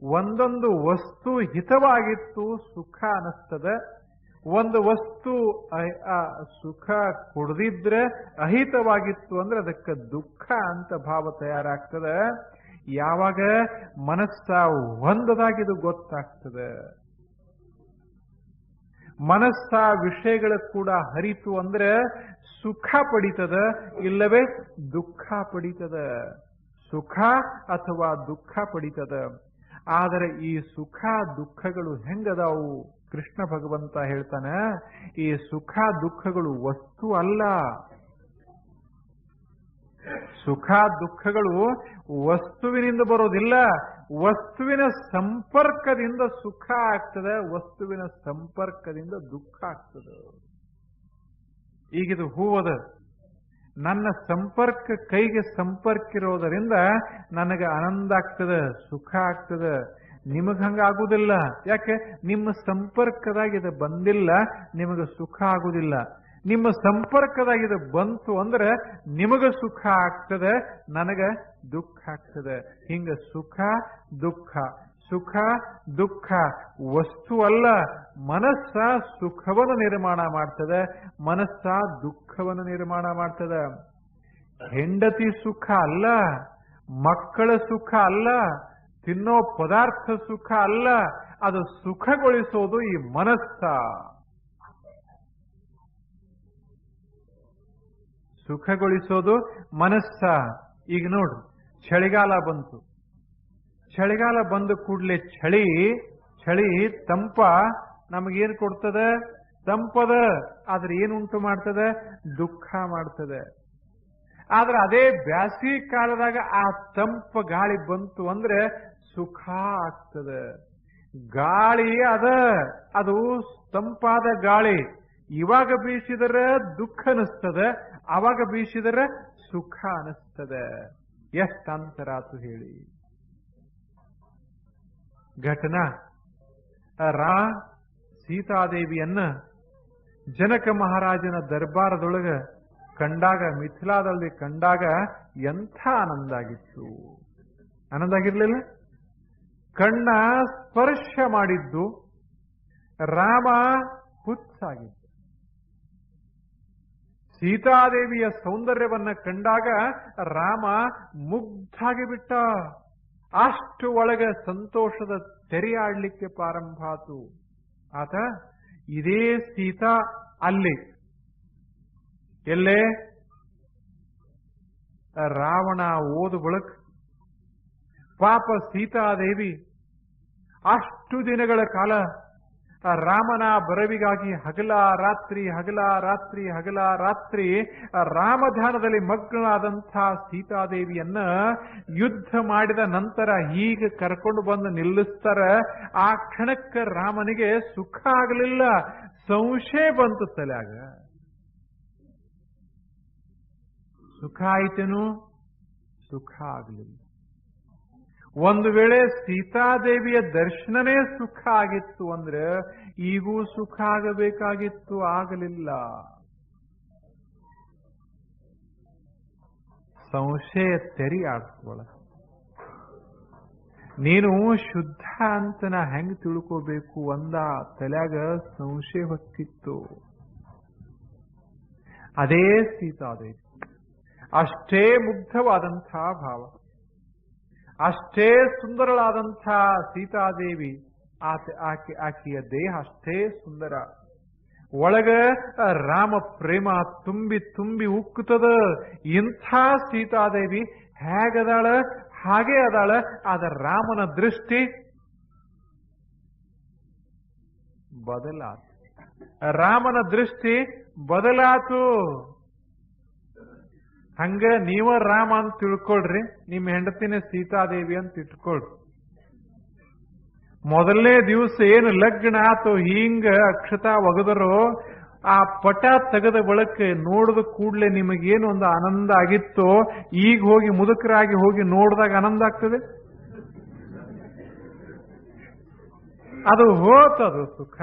ಒಂದೊಂದು ವಸ್ತು ಹಿತವಾಗಿತ್ತು, ಸುಖ ಅನಿಸ್ತದ. ಒಂದು ವಸ್ತು ಸುಖ ಕೊಡದಿದ್ರೆ ಅಹಿತವಾಗಿತ್ತು ಅಂದ್ರೆ ಅದಕ್ಕೆ ದುಃಖ ಅಂತ ಭಾವ ತಯಾರಾಗ್ತದೆ. ಯಾವಾಗ ಮನಸ್ಸ ಒಂದದಾಗಿದು ಗೊತ್ತಾಗ್ತದೆ. ಮನಸ್ಸ ವಿಷಯಗಳ ಕೂಡ ಹರಿತು ಅಂದ್ರೆ ಸುಖ ಪಡಿತದ, ಇಲ್ಲವೇ ದುಃಖ ಪಡಿತದ. ಸುಖ ಅಥವಾ ದುಃಖ ಪಡಿತದ. ಆದರೆ ಈ ಸುಖ ದುಃಖಗಳು ಹೆಂಗದಾವು? ಕೃಷ್ಣ ಭಗವಂತ ಹೇಳ್ತಾನೆ, ಈ ಸುಖ ದುಃಖಗಳು ವಸ್ತು ಅಲ್ಲ. ಸುಖ ದುಃಖಗಳು ವಸ್ತುವಿನಿಂದ ಬರೋದಿಲ್ಲ. ವಸ್ತುವಿನ ಸಂಪರ್ಕದಿಂದ ಸುಖ ಆಗ್ತದೆ, ವಸ್ತುವಿನ ಸಂಪರ್ಕದಿಂದ ದುಃಖ ಆಗ್ತದೆ. ಈಗಿದು ಹೂವದ. ನನ್ನ ಸಂಪರ್ಕ ಕೈಗೆ ಸಂಪರ್ಕ ಇರೋದರಿಂದ ನನಗೆ ಆನಂದ ಆಗ್ತದೆ, ಸುಖ ಆಗ್ತದೆ. ನಿಮಗ ಹಂಗಾಗುವುದಿಲ್ಲ. ಯಾಕೆ? ನಿಮ್ಮ ಸಂಪರ್ಕದಾಗ ಇದು ಬಂದಿಲ್ಲ, ನಿಮಗೆ ಸುಖ ಆಗುವುದಿಲ್ಲ. ನಿಮ್ಮ ಸಂಪರ್ಕದಾಗ ಇದು ಬಂತು ಅಂದ್ರೆ ನಿಮಗೆ ಸುಖ ಆಗ್ತದೆ, ನನಗೆ ದುಃಖ ಆಗ್ತದೆ. ಹಿಂಗ ಸುಖ ದುಃಖ, ಸುಖ ದುಃಖ ವಸ್ತು ಅಲ್ಲ. ಮನಸ್ಸ ಸುಖವನ್ನು ನಿರ್ಮಾಣ ಮಾಡ್ತದೆ, ಮನಸ್ಸ ದುಃಖವನ್ನು ನಿರ್ಮಾಣ ಮಾಡ್ತದೆ. ಹೆಂಡತಿ ಸುಖ ಅಲ್ಲ, ಮಕ್ಕಳ ಸುಖ ಅಲ್ಲ, ತಿನ್ನೋ ಪದಾರ್ಥ ಸುಖ ಅಲ್ಲ. ಅದು ಸುಖಗೊಳಿಸೋದು ಈ ಮನಸ್ಸ. ಸುಖಗೊಳಿಸೋದು ಮನಸ್ಸ. ಈಗ ನೋಡ್ರಿ, ಚಳಿಗಾಲ ಬಂತು. ಚಳಿಗಾಲ ಬಂದ ಕೂಡಲೇ ಚಳಿ ತಂಪ ನಮಗೇನು ಕೊಡ್ತದೆ? ತಂಪದ. ಆದ್ರೆ ಏನುಂಟು ಮಾಡ್ತದೆ? ದುಃಖ ಮಾಡ್ತದೆ. ಆದ್ರೆ ಅದೇ ಬ್ಯಾಸಿಗೆ ಕಾಲದಾಗ ಆ ತಂಪ ಗಾಳಿ ಬಂತು ಅಂದ್ರೆ ಸುಖ ಆಗ್ತದೆ. ಗಾಳಿ ಅದು ತಂಪಾದ ಗಾಳಿ. ಇವಾಗ ಬೀಸಿದರೆ ದುಃಖ ಅನಿಸ್ತದೆ, ಅವಾಗ ಬೀಸಿದರೆ ಸುಖ ಅನಿಸ್ತದೆ. ಎಷ್ಟು ಅಂತರಾತು ಹೇಳಿ. ಘಟನಾ. ಸೀತಾದೇವಿಯನ್ನ ಜನಕ ಮಹಾರಾಜನ ದರ್ಬಾರದೊಳಗ ಕಂಡಾಗ, ಮಿಥಿಲಾದಲ್ಲಿ ಕಂಡಾಗ ಎಂಥ ಆನಂದ ಆಗಿತ್ತು. ಆನಂದ ಆಗಿರ್ಲಿಲ್ಲ? ಕಣ್ಣ ಸ್ಪರ್ಶ ಮಾಡಿದ್ದು ರಾಮ ಹುಚ್ಚಾಗಿದ್ದು. ಸೀತಾದೇವಿಯ ಸೌಂದರ್ಯವನ್ನ ಕಂಡಾಗ ರಾಮ ಮುಗ್ಧಾಗಿ ಬಿಟ್ಟ. ಅಷ್ಟು ಒಳಗೆ ಸಂತೋಷದ ತೆರೆಯಾಡ್ಲಿಕ್ಕೆ ಪ್ರಾರಂಭ ಆತು. ಆತ ಇದೇ ಸೀತಾ ಅಲ್ಲಿ ಎಲ್ಲೇ ರಾವಣ ಓದು ಬಳಕ ಪಾಪ ಸೀತಾದೇವಿ ಅಷ್ಟು ದಿನಗಳ ಕಾಲ ರಾಮನ ಬರವಿಗಾಗಿ ಹಗಲ ರಾತ್ರಿ ರಾಮಧ್ಯಾನದಲ್ಲಿ ಮಗ್ನಳಾದಂಥ ಸೀತಾದೇವಿಯನ್ನ ಯುದ್ಧ ಮಾಡಿದ ನಂತರ ಹೀಗೆ ಕರ್ಕೊಂಡು ಬಂದು ನಿಲ್ಲಿಸ್ತಾರ. ಆ ಕ್ಷಣಕ್ಕೆ ರಾಮನಿಗೆ ಸುಖ ಆಗಲಿಲ್ಲ, ಸಂಶಯ ಬಂತು ತಲೆಯಾಗ. ಸುಖ ಆಯ್ತೇನು? ಸುಖ ಆಗಲಿಲ್ಲ. ಒಂದು ವೇಳೆ ಸೀತಾದೇವಿಯ ದರ್ಶನನೇ ಸುಖ ಆಗಿತ್ತು ಅಂದ್ರೆ ಈಗೂ ಸುಖ ಆಗಬೇಕಾಗಿತ್ತು, ಆಗಲಿಲ್ಲ. ಸಂಶಯ ತೆರಿ ಆಡ್ಕೊಳ್ಳ. ನೀನು ಶುದ್ಧ ಅಂತ ನಾ ಹೆಂಗ್ ತಿಳ್ಕೋಬೇಕು ಅಂದ ತಲೆಯಾಗ ಸಂಶಯ ಹೊತ್ತಿತ್ತು. ಅದೇ ಸೀತಾದೇವಿ ಅಷ್ಟೇ ಮುಗ್ಧವಾದಂಥ ಭಾವ, ಅಷ್ಟೇ ಸುಂದರಳಾದಂಥ ಸೀತಾದೇವಿ. ಆಕೆಯ ದೇಹ ಅಷ್ಟೇ ಸುಂದರ. ಒಳಗ ರಾಮ ಪ್ರೇಮ ತುಂಬಿ ತುಂಬಿ ಉಕ್ಕುತ್ತದ. ಇಂಥ ಸೀತಾದೇವಿ ಹೇಗದಾಳ ಹಾಗೆ ಅದಾಳ. ಆದ ರಾಮನ ದೃಷ್ಟಿ ಬದಲಾತು. ರಾಮನ ದೃಷ್ಟಿ ಬದಲಾತು. ಹಂಗ ನೀವ ರಾಮ ಅಂತ ತಿಳ್ಕೊಳ್ರಿ, ನಿಮ್ಮ ಹೆಂಡತಿನ ಸೀತಾದೇವಿ ಅಂತ ಇಟ್ಕೊಳ್ರಿ. ಮೊದಲನೇ ದಿವಸ ಏನು ಲಗ್ನ ಆತೋ ಹಿಂಗ ಅಕ್ಷತಾ ಒಗದರೋ ಆ ಪಟ ತೆಗೆದ ಬಳಕೆ ನೋಡಿದ ಕೂಡ್ಲೆ ನಿಮಗೇನು ಒಂದು ಆನಂದ ಆಗಿತ್ತೋ ಈಗ ಹೋಗಿ ಮುದುಕರಾಗಿ ಹೋಗಿ ನೋಡಿದಾಗ ಆನಂದ ಆಗ್ತದೆ. ಅದು ಹೋತದು, ಸುಖ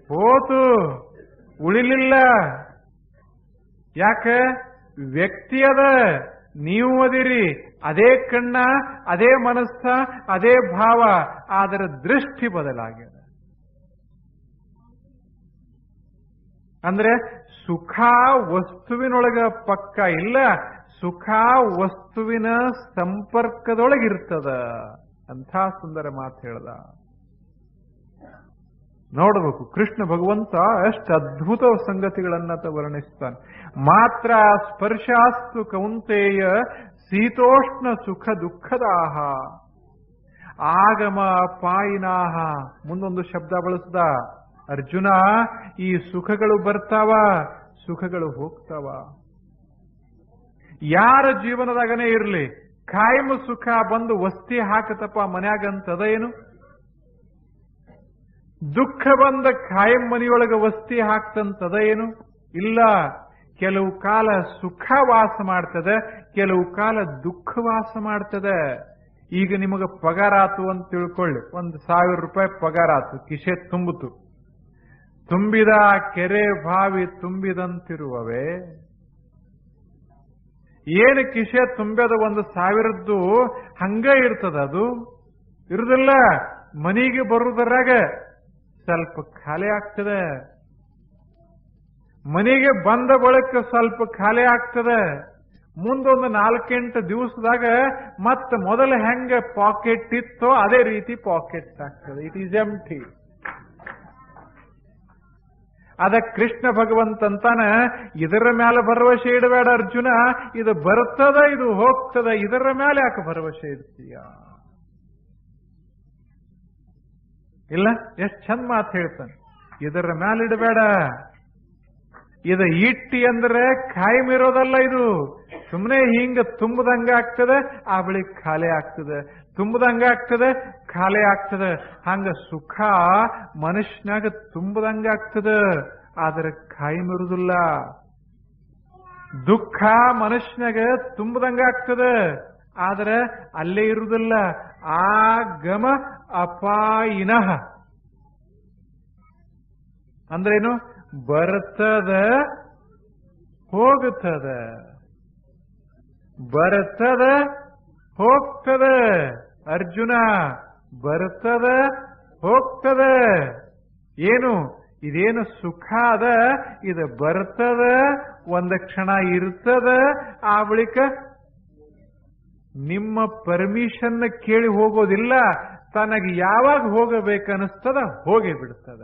ಹೋತು, ಉಳಿಲಿಲ್ಲ. ಯಾಕೆ? ವ್ಯಕ್ತಿ ಅದ, ನೀವು ಅದಿರಿ, ಅದೇ ಕಣ್ಣ, ಅದೇ ಮನಸ್ಸ, ಅದೇ ಭಾವ, ಅದರ ದೃಷ್ಟಿ ಬದಲಾಗ್ಯದ. ಅಂದ್ರೆ ಸುಖ ವಸ್ತುವಿನೊಳಗ ಪಕ್ಕ ಇಲ್ಲ, ಸುಖ ವಸ್ತುವಿನ ಸಂಪರ್ಕದೊಳಗಿರ್ತದ ಅಂಥ ಸುಂದರ ಮಾತು ಹೇಳ್ದ. ನೋಡಬೇಕು ಕೃಷ್ಣ ಭಗವಂತ ಎಷ್ಟು ಅದ್ಭುತ ಸಂಗತಿಗಳನ್ನ ವರ್ಣಿಸ್ತಾನೆ. ಮಾತ್ರ ಸ್ಪರ್ಶಾಸ್ತು ಕೌಂತೆಯ ಶೀತೋಷ್ಣ ಸುಖ ದುಃಖದಾಹ ಆಗಮ ಪಾಯಿನಾಹ. ಮುಂದೊಂದು ಶಬ್ದ ಬಳಸ್ದ ಅರ್ಜುನ. ಈ ಸುಖಗಳು ಬರ್ತಾವ, ಸುಖಗಳು ಹೋಗ್ತಾವ. ಯಾರ ಜೀವನದಾಗನೇ ಇರ್ಲಿ, ಕಾಯಂ ಸುಖ ಬಂದು ವಸ್ತಿ ಹಾಕತಪ್ಪ ಮನ್ಯಾಗಂತದ ಏನು? ದುಃಖ ಬಂದ ಕಾಯಂ ಮನೆಯೊಳಗ ವಸ್ತಿ ಹಾಕ್ತಂತದ ಏನು? ಇಲ್ಲ. ಕೆಲವು ಕಾಲ ಸುಖ ವಾಸ ಮಾಡ್ತದೆ, ಕೆಲವು ಕಾಲ ದುಃಖ ವಾಸ ಮಾಡ್ತದೆ. ಈಗ ನಿಮಗ ಪಗಾರ ಆತು ಅಂತ ತಿಳ್ಕೊಳ್ಳಿ, 1,000 ರೂಪಾಯಿ ಪಗಾರ ಆತು, ಕಿಶೆ ತುಂಬಿತು. ತುಂಬಿದ ಕೆರೆ ಬಾವಿ ತುಂಬಿದಂತಿರುವವೇ. ಏನು ಕಿಶೆ ತುಂಬ್ಯದ 1,000ದ್ದು ಹಂಗ ಇರ್ತದ? ಅದು ಇರುದಿಲ್ಲ. ಮನೆಗೆ ಬರುವುದರಾಗ ಸ್ವಲ್ಪ ಖಾಲಿ ಆಗ್ತದೆ, ಮನೆಗೆ ಬಂದ ಬಳಿಕ ಸ್ವಲ್ಪ ಖಾಲಿ ಆಗ್ತದೆ. ಮುಂದೊಂದು 4-8 ದಿವಸದಾಗ ಮತ್ತೆ ಮೊದಲ ಹೆಂಗ ಪಾಕೆಟ್ ಇತ್ತೋ ಅದೇ ರೀತಿ ಪಾಕೆಟ್ ಆಗ್ತದೆ. ಇಟ್ ಈಸ್ ಎಂಟಿ. ಅದ ಕೃಷ್ಣ ಭಗವಂತಂತಾನ ಇದರ ಮೇಲೆ ಭರವಸೆ ಇಡಬೇಡ ಅರ್ಜುನ, ಇದು ಬರ್ತದ ಇದು ಹೋಗ್ತದ, ಇದರ ಮೇಲೆ ಯಾಕೆ ಭರವಸೆ ಇಡ್ತೀಯ? ಇಲ್ಲ, ಎಷ್ಟು ಚಂದ ಮಾತು ಹೇಳ್ತಾನೆ. ಇದರ ಮೇಲೆ ಇಡಬೇಡ. ಇದು ಇಟ್ಟಿ ಅಂದ್ರೆ ಕಾಯಂ ಇರೋದಲ್ಲ. ಇದು ಸುಮ್ಮನೆ ಹಿಂಗ ತುಂಬದಂಗ ಆಗ್ತದೆ, ಆ ಬಳಿ ಖಾಲಿ ಆಗ್ತದೆ, ತುಂಬದಂಗ ಆಗ್ತದೆ, ಖಾಲಿ ಆಗ್ತದೆ. ಹಂಗ ಸುಖ ಮನುಷ್ಯನಾಗ ತುಂಬದಂಗ ಆಗ್ತದೆ, ಆದ್ರೆ ಕಾಯಂ ಇರುವುದಿಲ್ಲ. ದುಃಖ ಮನುಷ್ಯನಾಗ ತುಂಬದಂಗ ಆಗ್ತದೆ, ಆದ್ರೆ ಅಲ್ಲೇ ಇರುವುದಿಲ್ಲ. ಆಗಮ ಅಪಾಯಿನಃ ಅಂದ್ರೇನು? ಬರ್ತದ ಹೋಗುತ್ತದ, ಬರ್ತದ ಹೋಗ್ತದ. ಅರ್ಜುನ, ಬರ್ತದ ಹೋಗ್ತದ. ಏನು ಇದೇನು ಸುಖ ಅದ, ಇದು ಬರ್ತದ, ಒಂದ ಕ್ಷಣ ಇರ್ತದ, ಆ ಬಳಿಕ ನಿಮ್ಮ ಪರ್ಮಿಷನ್ ಕೇಳಿ ಹೋಗೋದಿಲ್ಲ. ತನಗೆ ಯಾವಾಗ ಹೋಗಬೇಕನ್ನಿಸ್ತದ ಹೋಗಿ ಬಿಡ್ತದ.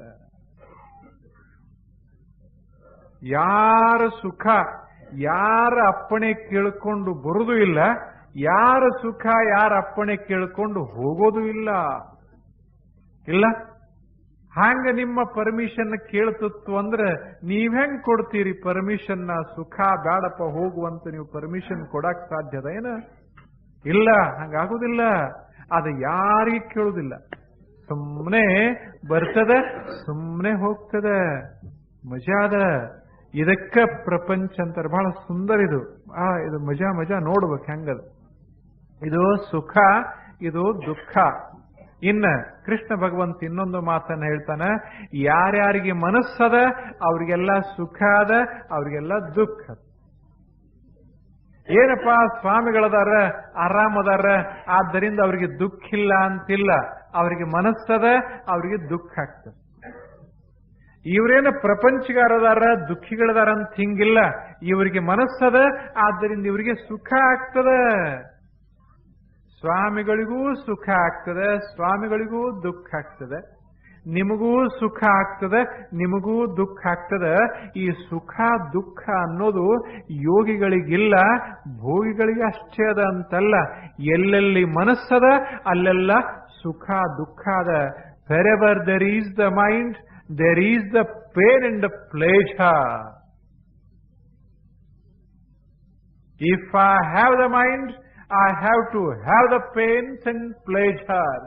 ಯಾರ ಸುಖ ಯಾರ ಅಪ್ಪಣೆ ಕೇಳಿಕೊಂಡು ಬರುವುದೂ ಇಲ್ಲ, ಯಾರ ಸುಖ ಯಾರ ಅಪ್ಪಣೆ ಕೇಳಿಕೊಂಡು ಹೋಗೋದು ಇಲ್ಲ. ಇಲ್ಲ ಹಂಗ ನಿಮ್ಮ ಪರ್ಮಿಷನ್ ಕೇಳ್ತಿತ್ತು ಅಂದ್ರೆ ನೀವ್ ಹೆಂಗ್ ಕೊಡ್ತೀರಿ ಪರ್ಮಿಷನ್? ಸುಖ ಬ್ಯಾಡಪ್ಪ ಹೋಗುವಂತ ನೀವು ಪರ್ಮಿಷನ್ ಕೊಡಕ್ ಸಾಧ್ಯದ ಏನ? ಇಲ್ಲ, ಹಂಗಾಗುದಿಲ್ಲ. ಅದು ಯಾರಿಗೆ ಕೇಳುದಿಲ್ಲ. ಸುಮ್ಮನೆ ಬರ್ತದ, ಸುಮ್ಮನೆ ಹೋಗ್ತದ. ಮಜಾ ಅದ. ಇದಕ್ಕ ಪ್ರಪಂಚ ಅಂತಾರೆ. ಬಹಳ ಸುಂದರ ಇದು. ಇದು ಮಜಾ ಮಜಾ ನೋಡ್ಬೇಕು ಹೆಂಗದ. ಇದು ಸುಖ, ಇದು ದುಃಖ. ಇನ್ನ ಕೃಷ್ಣ ಭಗವಂತ ಇನ್ನೊಂದು ಮಾತನ್ನ ಹೇಳ್ತಾನೆ, ಯಾರ್ಯಾರಿಗೆ ಮನಸ್ಸದ ಅವ್ರಿಗೆಲ್ಲ ಸುಖ ಅದ, ಅವ್ರಿಗೆಲ್ಲ ದುಃಖ. ಏನಪ್ಪಾ ಸ್ವಾಮಿಗಳದಾರ, ಆರಾಮದಾರ, ಆದ್ದರಿಂದ ಅವರಿಗೆ ದುಃಖ ಇಲ್ಲ ಅಂತಿಲ್ಲ. ಅವರಿಗೆ ಮನಸ್ಸದ, ಅವರಿಗೆ ದುಃಖ ಆಗ್ತದೆ. ಇವರೇನು ಪ್ರಪಂಚಗಾರದಾರ, ದುಃಖಿಗಳದಾರ ಅಂತ ಹಿಂಗಿಲ್ಲ. ಇವರಿಗೆ ಮನಸ್ಸದ, ಆದ್ದರಿಂದ ಇವರಿಗೆ ಸುಖ ಆಗ್ತದ. ಸ್ವಾಮಿಗಳಿಗೂ ಸುಖ ಆಗ್ತದೆ, ಸ್ವಾಮಿಗಳಿಗೂ ದುಃಖ ಆಗ್ತದೆ. ನಿಮಗೂ ಸುಖ ಆಗ್ತದೆ, ನಿಮಗೂ ದುಃಖ ಆಗ್ತದೆ. ಈ ಸುಖ ದುಃಖ ಅನ್ನೋದು ಯೋಗಿಗಳಿಗಿಲ್ಲ, ಭೋಗಿಗಳಿಗೆ ಅಷ್ಟೇ ಅದ ಅಂತಲ್ಲ. ಎಲ್ಲೆಲ್ಲಿ ಮನಸ್ಸದ ಅಲ್ಲೆಲ್ಲ ಸುಖ ದುಃಖ ಅದ. Wherever there is the mind, there is the pain and the pleasure. If I have the mind, I have to have the pains and pleasures.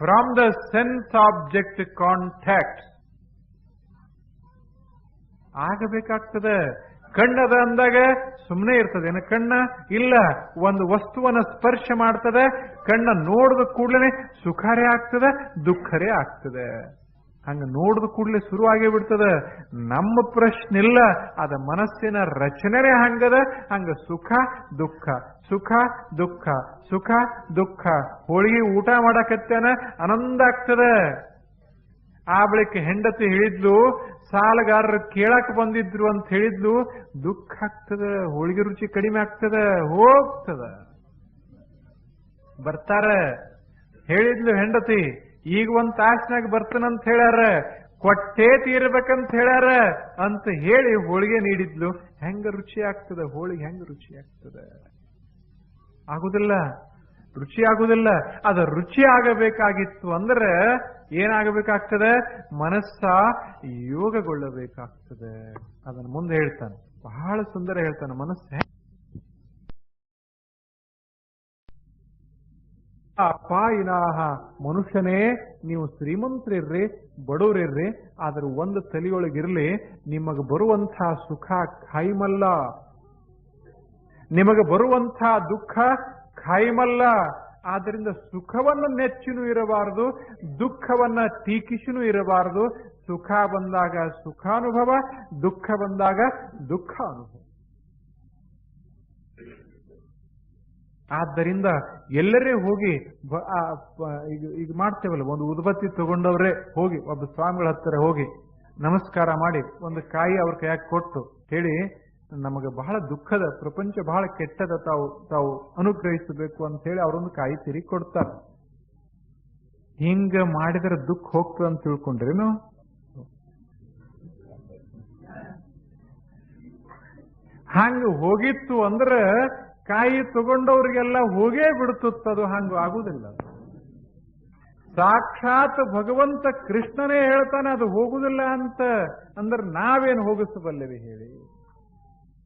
From the sense-object contact ಆಗಬೇಕಾಗ್ತದೆ. ಕಣ್ಣದ ಅಂದಾಗ ಸುಮ್ಮನೆ ಇರ್ತದೇನು? ಕಣ್ಣ ಇಲ್ಲ, ಒಂದು ವಸ್ತುವನ್ನ ಸ್ಪರ್ಶ ಮಾಡ್ತದೆ. ಕಣ್ಣ ನೋಡಿದ ಕೂಡಲೇ ಸುಖರೇ ಆಗ್ತದೆ, ದುಃಖರೇ ಆಗ್ತದೆ. ಹಂಗ ನೋಡಿದ ಕೂಡಲೇ ಶುರುವಾಗೇ ಬಿಡ್ತದೆ. ನಮ್ಮ ಪ್ರಶ್ನೆ ಇಲ್ಲ, ಅದ ಮನಸ್ಸಿನ ರಚನೆ ಹಂಗದ. ಹಂಗ ಸುಖ ದುಃಖ, ಸುಖ ದುಃಖ, ಸುಖ ದುಃಖ. ಹೋಳಿಗೆ ಊಟ ಮಾಡಕತ್ತೇನ ಆನಂದ ಆಗ್ತದೆ. ಆ ಬಳಿಕ ಹೆಂಡತಿ ಹೇಳಿದ್ಲು, ಸಾಲಗಾರರು ಕೇಳಕ್ ಬಂದಿದ್ರು ಅಂತ ಹೇಳಿದ್ಲು, ದುಃಖ ಆಗ್ತದ. ಹೋಳಿಗೆ ರುಚಿ ಕಡಿಮೆ ಆಗ್ತದ, ಹೋಗ್ತದ. ಬರ್ತಾರ, ಹೇಳಿದ್ಲು ಹೆಂಡತಿ, ಈಗ ಒಂದ್ ತಾಸ್ನಾಗ ಬರ್ತಾನಂತ ಹೇಳ್ಯಾರ, ಕೊಟ್ಟೇ ತೀರ್ಬೇಕಂತ ಹೇಳ್ಯಾರ ಅಂತ ಹೇಳಿ ಹೋಳಿಗೆ ನೀಡಿದ್ಲು. ಹೆಂಗ ರುಚಿ ಆಗ್ತದ ಹೋಳಿಗೆ? ಹೆಂಗ ರುಚಿ ಆಗ್ತದ? ಆಗುದಿಲ್ಲ, ರುಚಿ ಆಗುದಿಲ್ಲ. ಅದ ರುಚಿ ಆಗಬೇಕಾಗಿತ್ತು ಅಂದ್ರೆ ಏನಾಗಬೇಕಾಗ್ತದೆ? ಮನಸ್ಸ ಯೋಗಗೊಳ್ಳಬೇಕಾಗ್ತದೆ. ಅದನ್ನು ಮುಂದೆ ಹೇಳ್ತಾನೆ, ಬಹಳ ಸುಂದರ ಹೇಳ್ತಾನೆ. ಮನಸ್ಸು ಅಪಾಯಿನಾಹ, ಮನುಷ್ಯನೇ ನೀವು ಶ್ರೀಮಂತರಿರ್ರಿ ಬಡವರಿರ್ರಿ, ಆದ್ರೆ ಒಂದು ತಲೆಯೊಳಗಿರ್ಲಿ, ನಿಮಗೆ ಬರುವಂತಹ ಸುಖ ಖಾಯಿಮಲ್ಲ, ನಿಮಗೆ ಬರುವಂತಹ ದುಃಖ ಖಾಯಿಮಲ್ಲ. ಆದ್ದರಿಂದ ಸುಖವನ್ನು ನೆಚ್ಚಿನೂ ಇರಬಾರದು, ದುಃಖವನ್ನ ಟೀಕಿಸಿನೂ ಇರಬಾರದು. ಸುಖ ಬಂದಾಗ ಸುಖಾನುಭವ, ದುಃಖ ಬಂದಾಗ ದುಃಖ ಅನುಭವ. ಆದ್ದರಿಂದ ಎಲ್ಲರೇ ಹೋಗಿ ಈಗ ಮಾಡ್ತೇವಲ್ಲ, ಒಂದು ಉದ್ಬತ್ತಿ ತಗೊಂಡವ್ರೆ ಹೋಗಿ ಒಬ್ಬ ಸ್ವಾಮಿಗಳ ಹತ್ತಿರ ಹೋಗಿ ನಮಸ್ಕಾರ ಮಾಡಿ ಒಂದು ಕಾಯಿ ಅವ್ರ ಕೈಯಾಗ ಕೊಟ್ಟು ಹೇಳಿ, ನಮಗೆ ಬಹಳ ದುಃಖದ, ಪ್ರಪಂಚ ಬಹಳ ಕೆಟ್ಟದ, ತಾವು ಅನುಗ್ರಹಿಸಬೇಕು ಅಂತ ಹೇಳಿ ಅವರೊಂದು ಕಾಯಿ ತಿರುಗಿ ಕೊಡ್ತಾರೆ. ಹಿಂಗ ಮಾಡಿದರೆ ದುಃಖ ಹೋಗ್ತದೆ ಅಂತ ತಿಳ್ಕೊಂಡ್ರೇನು? ಹಂಗ ಹೋಗಿತ್ತು ಅಂದ್ರೆ ಕಾಯಿ ತಗೊಂಡವ್ರಿಗೆಲ್ಲ ಹೋಗೇ ಬಿಡ್ತುತ್ತದು. ಹಂಗ ಆಗುದಿಲ್ಲ. ಸಾಕ್ಷಾತ್ ಭಗವಂತ ಕೃಷ್ಣನೇ ಹೇಳ್ತಾನೆ ಅದು ಹೋಗುದಿಲ್ಲ ಅಂತ. ಅಂದ್ರೆ ನಾವೇನು ಹೋಗಿಸಬಲ್ಲೆವಿ ಹೇಳಿ?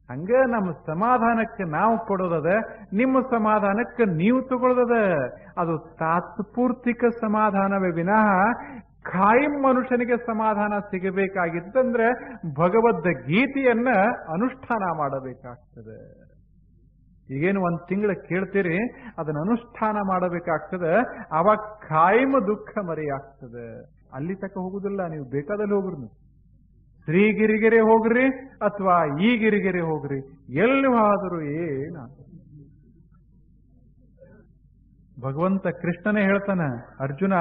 ಹಂಗ ನಮ್ಮ ಸಮಾಧಾನಕ್ಕೆ ನಾವು ಕೊಡೋದದ, ನಿಮ್ಮ ಸಮಾಧಾನಕ್ಕೆ ನೀವು ತಗೊಳ್ಳೋದದ. ಅದು ತಾತ್ಪೂರ್ತಿಕ ಸಮಾಧಾನವೇ ವಿನಃ ಖಾಯಿಂ ಮನುಷ್ಯನಿಗೆ ಸಮಾಧಾನ ಸಿಗಬೇಕಾಗಿತ್ತಂದ್ರೆ ಭಗವದ್ಗೀತೆಯನ್ನ ಅನುಷ್ಠಾನ ಮಾಡಬೇಕಾಗ್ತದೆ. ಈಗೇನು 1 ತಿಂಗಳು ಕೇಳ್ತೀರಿ, ಅದನ್ನ ಅನುಷ್ಠಾನ ಮಾಡಬೇಕಾಗ್ತದೆ. ಅವಾಗ ಕಾಯಮ ದುಃಖ ಮರೆಯಾಗ್ತದೆ. ಅಲ್ಲಿ ತಕ್ಕ ಹೋಗುದಿಲ್ಲ, ನೀವು ಬೇಕಾದಲ್ಲಿ ಹೋಗ್ರಿ. ನೀವು ಶ್ರೀಗಿರಿಗೆರೆ ಹೋಗ್ರಿ ಅಥವಾ ಈ ಗಿರಿಗೆರೆ ಹೋಗ್ರಿ, ಎಲ್ಲಿ ಹೋದರೂ ಏನಾಗ್ತದೆ. ಭಗವಂತ ಕೃಷ್ಣನೇ ಹೇಳ್ತಾನೆ, ಅರ್ಜುನ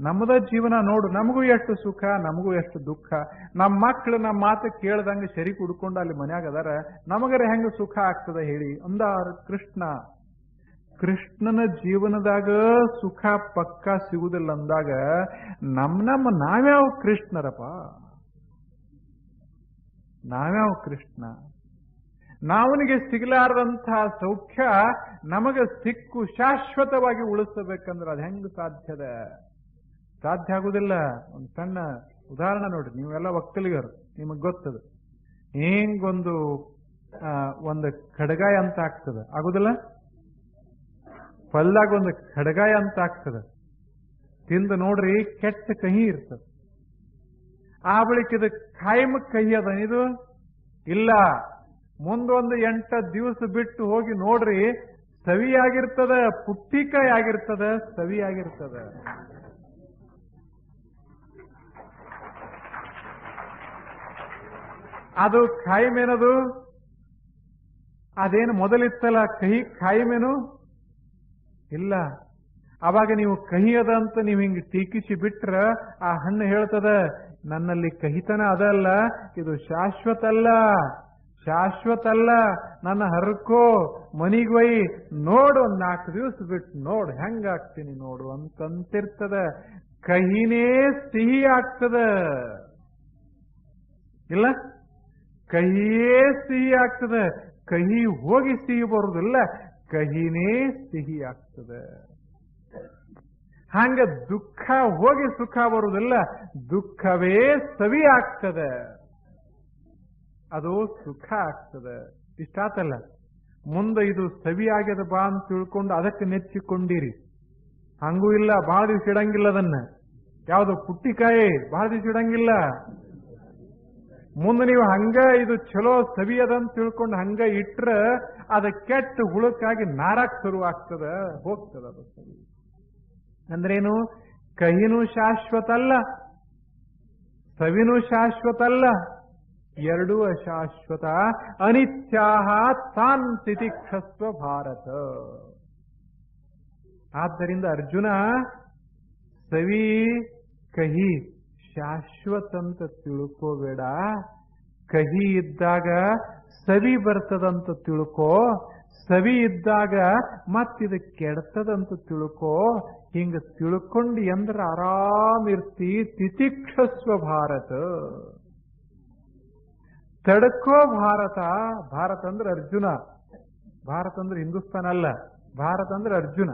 ನಮ್ಮದ ಜೀವನ ನೋಡು, ನಮಗೂ ಎಷ್ಟು ಸುಖ ನಮಗೂ ಎಷ್ಟು ದುಃಖ. ನಮ್ಮ ಮಕ್ಕಳು ನಮ್ಮ ಮಾತು ಕೇಳ್ದಂಗೆ ಸರಿ ಕುಡ್ಕೊಂಡು ಅಲ್ಲಿ ಮನ್ಯಾಗ ಅದಾರ, ನಮಗರೆ ಹೆಂಗ ಸುಖ ಆಗ್ತದೆ ಹೇಳಿ ಅಂದಾರ ಕೃಷ್ಣ. ಕೃಷ್ಣನ ಜೀವನದಾಗ ಸುಖ ಪಕ್ಕ ಸಿಗುದಿಲ್ಲ ಅಂದಾಗ ನಾವ್ಯಾವ ಕೃಷ್ಣರಪ್ಪ, ನಾವ್ಯಾವ ಕೃಷ್ಣ? ನಾವನಿಗೆ ಸಿಗಲಾರದಂತಹ ಸೌಖ್ಯ ನಮಗೆ ಸಿಕ್ಕು ಶಾಶ್ವತವಾಗಿ ಉಳಿಸಬೇಕಂದ್ರೆ ಅದು ಹೆಂಗ್ ಸಾಧ್ಯದ? ಸಾಧ್ಯ ಆಗುದಿಲ್ಲ. ಒಂದು ಸಣ್ಣ ಉದಾಹರಣೆ ನೋಡ್ರಿ, ನೀವೆಲ್ಲ ಒಕ್ಕಲಿಗರು, ನಿಮಗ್ ಗೊತ್ತದ. ಹಿಂಗೊಂದು ಒಂದು ಕಡಗಾಯ ಅಂತ ಆಗ್ತದ, ಆಗುದಿಲ್ಲ? ಪಲ್ಲಾಗ ಒಂದು ಕಡಗಾಯ ಅಂತ ಆಗ್ತದ, ತಿಂದು ನೋಡ್ರಿ ಕೆಟ್ಟ ಕಹಿ ಇರ್ತದ. ಆ ಬಳಿಕ ಇದು ಕಾಯಮ ಕಹಿ ಅದ ಇದು ಇಲ್ಲ. ಮುಂದೊಂದು 8 ದಿವಸ ಬಿಟ್ಟು ಹೋಗಿ ನೋಡ್ರಿ, ಸವಿಯಾಗಿರ್ತದ, ಪುಟ್ಟಿಕಾಯಿ ಆಗಿರ್ತದ, ಸವಿಯಾಗಿರ್ತದ. ಅದು ಕಾಯಿಮೇನದು? ಅದೇನು ಮೊದಲಿತ್ತಲ್ಲ ಕಹಿ, ಕಾಯಿಮೇನು ಇಲ್ಲ. ಅವಾಗ ನೀವು ಕಹಿ ಅದ ಅಂತ ನೀವು ಹಿಂಗೆ ಟೀಕಿಸಿ ಬಿಟ್ರ ಆ ಹಣ್ಣು ಹೇಳ್ತದ, ನನ್ನಲ್ಲಿ ಕಹಿತನ ಅದಲ್ಲ, ಇದು ಶಾಶ್ವತ ಅಲ್ಲ, ಶಾಶ್ವತ ಅಲ್ಲ, ನನ್ನ ಹರ್ಕೋ ಮನಿಗೊಯ್ ನೋಡು, 4 ದಿವಸ ಬಿಟ್ಟು ನೋಡು ಹೆಂಗಾಗ್ತೀನಿ ನೋಡು ಅಂತಂತಿರ್ತದ. ಕಹಿನೇ ಸಿಹಿ ಆಗ್ತದ ಇಲ್ಲ? ಕಹಿಯೇ ಸಿಹಿ ಆಗ್ತದ. ಕಹಿ ಹೋಗಿ ಸಿಹಿ ಬರುವುದಿಲ್ಲ, ಕಹಿನೇ ಸಿಹಿ ಆಗ್ತದೆ. ಹಂಗ ದುಃಖ ಹೋಗಿ ಸುಖ ಬರುವುದಿಲ್ಲ, ದುಃಖವೇ ಸವಿ ಆಗ್ತದೆ, ಅದು ಸುಖ ಆಗ್ತದೆ. ಇಷ್ಟಾತಲ್ಲ, ಮುಂದೆ ಇದು ಸವಿ ಆಗ್ಯದ ಬಾ ಅಂತ ತಿಳ್ಕೊಂಡು ಅದಕ್ಕೆ ನೆಚ್ಚಿಕೊಂಡಿರಿ. ಹಂಗೂ ಇಲ್ಲ, ಬಹಳ ದಿವಸ ಇಡಂಗಿಲ್ಲ ಅದನ್ನ. ಯಾವುದು ಪುಟ್ಟಿಕಾಯಿ ಬಹಳ ದಿವಸ ಇಡಂಗಿಲ್ಲ. ಮುಂದೆ ನೀವು ಹಂಗ ಇದು ಚಲೋ ಸವಿ ಅದಂತ ತಿಳ್ಕೊಂಡು ಹಂಗ ಇಟ್ರ ಅದ ಕೆಟ್ಟ ಹುಳಕ್ಕಾಗಿ ನಾರಾಕ್ ಶುರುವಾಗ್ತದ, ಹೋಗ್ತದ ಅದು ಸವಿ. ಅಂದ್ರೇನು? ಕಹಿನೂ ಶಾಶ್ವತ ಅಲ್ಲ, ಸವಿನೂ ಶಾಶ್ವತ ಅಲ್ಲ, ಎರಡೂ ಅಶಾಶ್ವತ. ಅನಿತ್ಯಾಹ ತಾನ್ ತಿತಿಕ್ಷಸ್ವ ಭಾರತ. ಆದ್ದರಿಂದ ಅರ್ಜುನ, ಸವಿ ಕಹಿ ಶಾಶ್ವತ ಅಂತ ತಿಳ್ಕೋಬೇಡ. ಕಹಿ ಇದ್ದಾಗ ಸವಿ ಬರ್ತದಂತ ತಿಳ್ಕೋ, ಸವಿ ಇದ್ದಾಗ ಮತ್ತಿದು ಕೆಡ್ತದಂತ ತಿಳ್ಕೋ. ಹಿಂಗ ತಿಳ್ಕೊಂಡು ಎಂದ್ರ ಆರಾಮಿರ್ತಿ. ತಿತಿಕ್ಷಸ್ವ ಭಾರತ, ತಡ್ಕೋ ಭಾರತ. ಭಾರತ ಅಂದ್ರೆ ಅರ್ಜುನ, ಭಾರತ ಅಂದ್ರೆ ಹಿಂದೂಸ್ತಾನ ಅಲ್ಲ, ಭಾರತ ಅಂದ್ರೆ ಅರ್ಜುನ.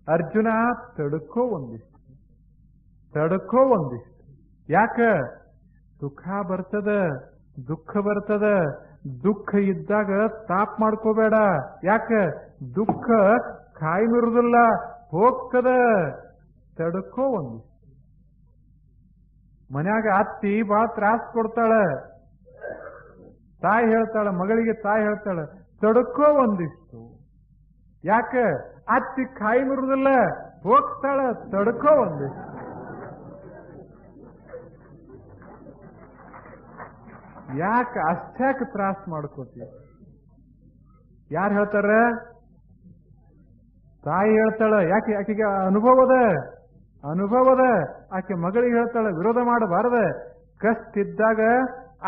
ಅರ್ಜುನ ತಡ್ಕೋ ಒಂದಿಷ್ಟು, ತಡ್ಕೋ ಒಂದಿಷ್ಟು. ಯಾಕ? ಸುಖ ಬರ್ತದ, ದುಃಖ ಬರ್ತದ. ದುಃಖ ಇದ್ದಾಗ ತಾಪ್ ಮಾಡ್ಕೋಬೇಡ. ಯಾಕ? ದುಃಖ ಕಾಯ್ಮಿರುದಿಲ್ಲ, ಹೋಗ್ತದ. ತಡ್ಕೋ ಒಂದಿಷ್ಟು. ಮನ್ಯಾಗ ಅತ್ತಿ ಬಹಳ ತ್ರಾಸ ಕೊಡ್ತಾಳ, ತಾಯಿ ಹೇಳ್ತಾಳ, ಮಗಳಿಗೆ ತಾಯಿ ಹೇಳ್ತಾಳ, ತಡ್ಕೋ ಒಂದಿಷ್ಟು. ಯಾಕ? ಅತ್ತಿ ಕಾಯ್ಮಿರುದಿಲ್ಲ, ಹೋಗ್ತಾಳ, ತಡ್ಕೋ ಒಂದಿಷ್ಟು. ಯಾಕೆ ಅಷ್ಟ್ಯಾಕೆ ತ್ರಾಸ ಮಾಡ್ಕೋತಿ? ಯಾರು ಹೇಳ್ತಾರ? ತಾಯಿ ಹೇಳ್ತಾಳ. ಯಾಕೆ? ಆಕೆಗೆ ಅನುಭವದ, ಅನುಭವದ. ಆಕೆ ಮಗಳಿಗೆ ಹೇಳ್ತಾಳ, ವಿರೋಧ ಮಾಡಬಾರ್ದ. ಕಷ್ಟ ಇದ್ದಾಗ,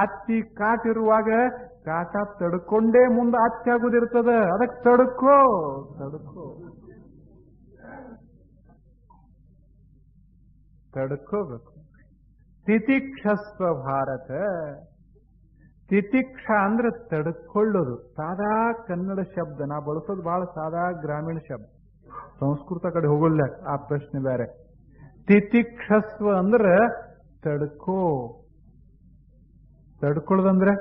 ಅತ್ತಿ ಕಾಟಿರುವಾಗ ಕಾಟ ತಡ್ಕೊಂಡೇ ಮುಂದೆ ಅತ್ತಿ ಆಗುದಿರ್ತದ. ಅದಕ್ಕೆ ತಡ್ಕೋ, ತಡ್ಕೋ, ತಡ್ಕೋಬೇಕು. ತಿತಿಕ್ಷಸ್ವ ಭಾರತ. ತಿತಿಕ್ಷ ಅಂದ್ರೆ ತಡ್ಕೊಳ್ಳೋದು. ಸಾದಾ ಕನ್ನಡ ಶಬ್ದ ನಾ ಬಳಸೋದು ಬಹಳ ಸಾದಾ ಗ್ರಾಮೀಣ ಶಬ್ದ, ಸಂಸ್ಕೃತ ಕಡೆ ಹೋಗಲ್ಲ, ಆ ಪ್ರಶ್ನೆ ಬೇರೆ. ತಿತಿಕ್ಷಸ್ವ ಅಂದ್ರೆ ತಡ್ಕೋ. ತಡ್ಕೊಳ್ಳೋದಂದ್ರೆ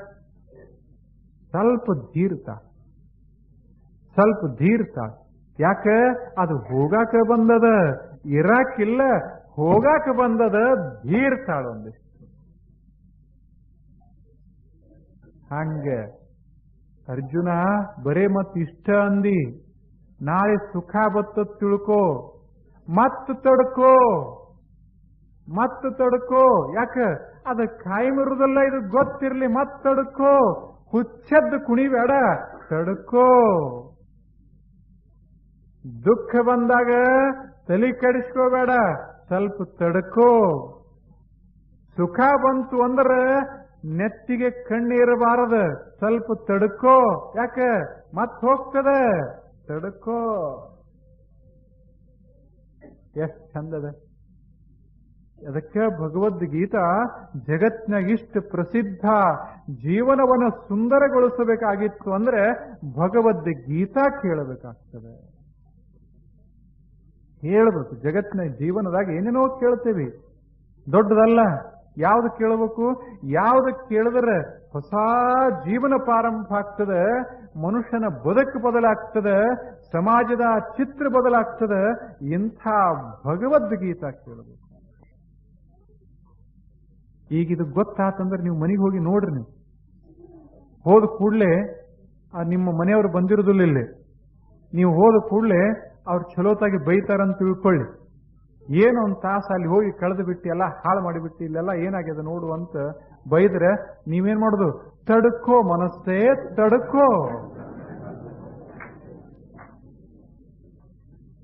ಸ್ವಲ್ಪ ಧೀರ್ತ, ಸ್ವಲ್ಪ ಧೀರ್ತ. ಯಾಕೆ? ಅದು ಹೋಗಾಕ ಬಂದದ, ಇರಾಕಿಲ್ಲ, ಹೋಗಾಕ ಬಂದದ. ಧೀರ್ತಾಳ ಒಂದಿಷ್ಟು. ಹಂಗೆ ಅರ್ಜುನ ಬರೇ ಮತ್ ಇಷ್ಟ ಅಂದಿ, ನಾಳೆ ಸುಖ ಬತ್ತ ತಿಳ್ಕೋ, ಮತ್ ತಡ್ಕೋ. ಯಾಕ ಅದ ಕಾಯಂ ಇರುವುದಲ್ಲ, ಇದು ಗೊತ್ತಿರ್ಲಿ, ಮತ್ ತಡ್ಕೋ. ಹುಚ್ಚದ್ದು ಕುಣಿಬೇಡ, ತಡ್ಕೋ. ದುಃಖ ಬಂದಾಗ ತಲೆ ಕೆಡಿಸ್ಕೋಬೇಡ, ಸ್ವಲ್ಪ ತಡ್ಕೋ. ಸುಖ ಬಂತು ಅಂದ್ರೆ ನೆತ್ತಿಗೆ ಕಣ್ಣೀರಬಾರದ, ಸ್ವಲ್ಪ ತಡ್ಕೋ. ಯಾಕ ಮತ್ ಹೋಗ್ತದ, ತಡ್ಕೋ. ಎಷ್ಟು ಚಂದದ. ಅದಕ್ಕೆ ಭಗವದ್ಗೀತಾ ಜಗತ್ನಾಗ ಇಷ್ಟು ಪ್ರಸಿದ್ಧ. ಜೀವನವನ್ನು ಸುಂದರಗೊಳಿಸಬೇಕಾಗಿತ್ತು ಅಂದ್ರೆ ಭಗವದ್ಗೀತಾ ಕೇಳಬೇಕಾಗ್ತದೆ. ಹೇಳಬೇಕು. ಜಗತ್ತಿನ ಜೀವನದಾಗ ಏನೇನೋ ಕೇಳ್ತೇವೆ, ದೊಡ್ಡದಲ್ಲ. ಯಾವ್ದು ಕೇಳಬೇಕು? ಯಾವ್ದು ಕೇಳಿದ್ರೆ ಹೊಸ ಜೀವನ ಪ್ರಾರಂಭ ಆಗ್ತದೆ, ಮನುಷ್ಯನ ಬದುಕು ಬದಲಾಗ್ತದೆ, ಸಮಾಜದ ಚಿತ್ರ ಬದಲಾಗ್ತದೆ. ಇಂಥ ಭಗವದ್ಗೀತಾ ಕೇಳಬೇಕು. ಈಗಿದು ಗೊತ್ತಾತಂದ್ರೆ ನೀವು ಮನೆಗೆ ಹೋಗಿ ನೋಡ್ರಿ. ನೀವು ಹೋದ ಕೂಡಲೇ ನಿಮ್ಮ ಮನೆಯವರು ಬಂದಿರೋದಿಲ್ಲ ಇಲ್ಲಿ, ನೀವು ಹೋದ ಕೂಡಲೇ ಅವ್ರು ಚಲೋತಾಗಿ ಬೈತಾರಂತ ತಿಳ್ಕೊಳ್ಳಿ. ಏನೋ ಒಂದು ತಾಸು ಅಲ್ಲಿ ಹೋಗಿ ಕಳೆದು ಬಿಟ್ಟು ಎಲ್ಲ ಹಾಳು ಮಾಡಿಬಿಟ್ಟು ಇಲ್ಲೆಲ್ಲ ಏನಾಗಿದೆ ನೋಡು ಅಂತ ಬೈದ್ರೆ ನೀವೇನ್ ಮಾಡೋದು? ತಡ್ಕೋ ಮನಸ್ಸೇ, ತಡ್ಕೋ.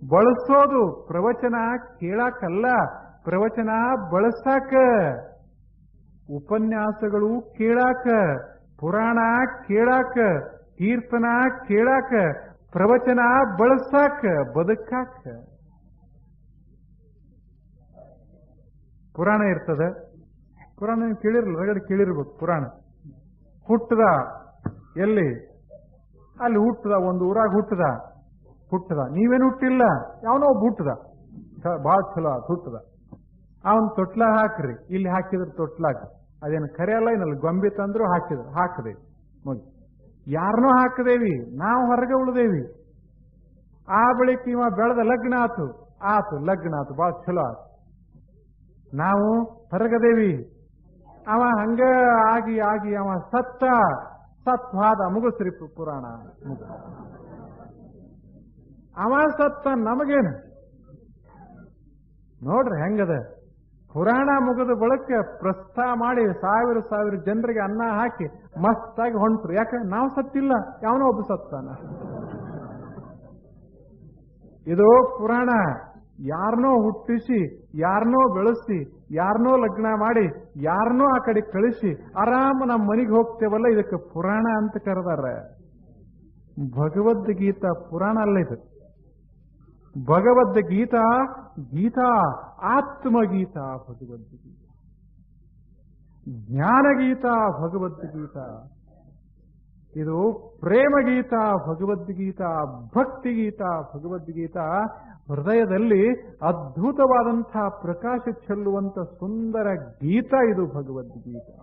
ಬಳಸೋದು ಪ್ರವಚನ ಕೇಳಾಕಲ್ಲ, ಪ್ರವಚನ ಬಳಸಾಕ. ಉಪನ್ಯಾಸಗಳು ಕೇಳಾಕ, ಪುರಾಣ ಕೇಳಾಕ, ಕೀರ್ತನ ಕೇಳಾಕ, ಪ್ರವಚನ ಬಳಸಾಕ, ಬದುಕಾಕ. ಪುರಾಣ ಇರ್ತದೆ. ಪುರಾಣ ನೀವು ಕೇಳಿರಲ್ಲ, ಹೊರಗಡೆ ಕೇಳಿರ್ಬೇಕು. ಪುರಾಣ ಹುಟ್ಟದ ಎಲ್ಲಿ? ಅಲ್ಲಿ ಹುಟ್ಟದ, ಒಂದು ಊರಾಗ ಹುಟ್ಟದ. ನೀವೇನು ಹುಟ್ಟಿಲ್ಲ, ಯಾವನೋ ಒಬ್ಬ ಹುಟ್ಟದ, ಬಹಳ ಚಲೋ ಹುಟ್ಟದ. ಅವನ್ ತೊಟ್ಲ ಹಾಕ್ರಿ, ಇಲ್ಲಿ ಹಾಕಿದ್ರೆ ತೊಟ್ಲಾಗ ಅದೇನು ಖರೆ ಅಲ್ಲ, ಏನಲ್ಲಿ ಗೊಂಬೆ ತಂದ್ರು ಹಾಕದೆ ನೋಡಿ. ಯಾರನ್ನೋ ಹಾಕದೇವಿ, ನಾವು ಹೊರಗೆ ಉಳ್ದೇವಿ. ಆ ಬಳಿಕ ಇವ ಬೆಳೆದ ಲಗ್ನ ಆತು, ಬಹಳ ಚಲೋ ಆತು. ನಾವು ಹೊರಗದೇವಿ. ಅವ ಹಂಗ ಆಗಿ ಅವ ಸತ್ವಾದ. ಮುಗಿಸ್ರಿ ಪುರಾಣ. ಅವ ಸತ್ತ, ನಮಗೇನು ನೋಡ್ರಿ ಹೆಂಗದ. ಪುರಾಣ ಮುಗಿದ ಬಳಕ ಪ್ರಸ್ತಾವ ಮಾಡಿ ಸಾವಿರ ಜನರಿಗೆ ಅನ್ನ ಹಾಕಿ ಮಸ್ತಾಗಿ ಹೊಂಟ್ರು. ಯಾಕೆ? ನಾವು ಸತ್ತಿಲ್ಲ, ಯಾವನೋ ಒಬ್ಬ ಸತ್ತಾನ. ಇದು ಪುರಾಣ. ಯಾರನ್ನೋ ಹುಟ್ಟಿಸಿ, ಯಾರನ್ನೋ ಬೆಳೆಸಿ, ಯಾರನ್ನೋ ಲಗ್ನ ಮಾಡಿ, ಯಾರನ್ನೋ ಆ ಕಡೆ ಕಳಿಸಿ ಆರಾಮ ನಮ್ಮ ಮನೆಗೆ ಹೋಗ್ತೇವಲ್ಲ, ಇದಕ್ಕೆ ಪುರಾಣ ಅಂತ ಕರೆದಾರ. ಭಗವದ್ಗೀತಾ ಪುರಾಣ ಅಲ್ಲ ಇದು. ಭಗವದ್ಗೀತಾ ಗೀತಾ, ಆತ್ಮಗೀತಾ ಭಗವದ್ಗೀತಾ, ಜ್ಞಾನಗೀತಾ ಭಗವದ್ಗೀತಾ, ಇದು ಪ್ರೇಮಗೀತಾ ಭಗವದ್ಗೀತಾ, ಭಕ್ತಿಗೀತಾ ಭಗವದ್ಗೀತಾ. ಹೃದಯದಲ್ಲಿ ಅದ್ಭುತವಾದಂತಹ ಪ್ರಕಾಶ ಚೆಲ್ಲುವಂತ ಸುಂದರ ಗೀತಾ ಇದು ಭಗವದ್ಗೀತಾ.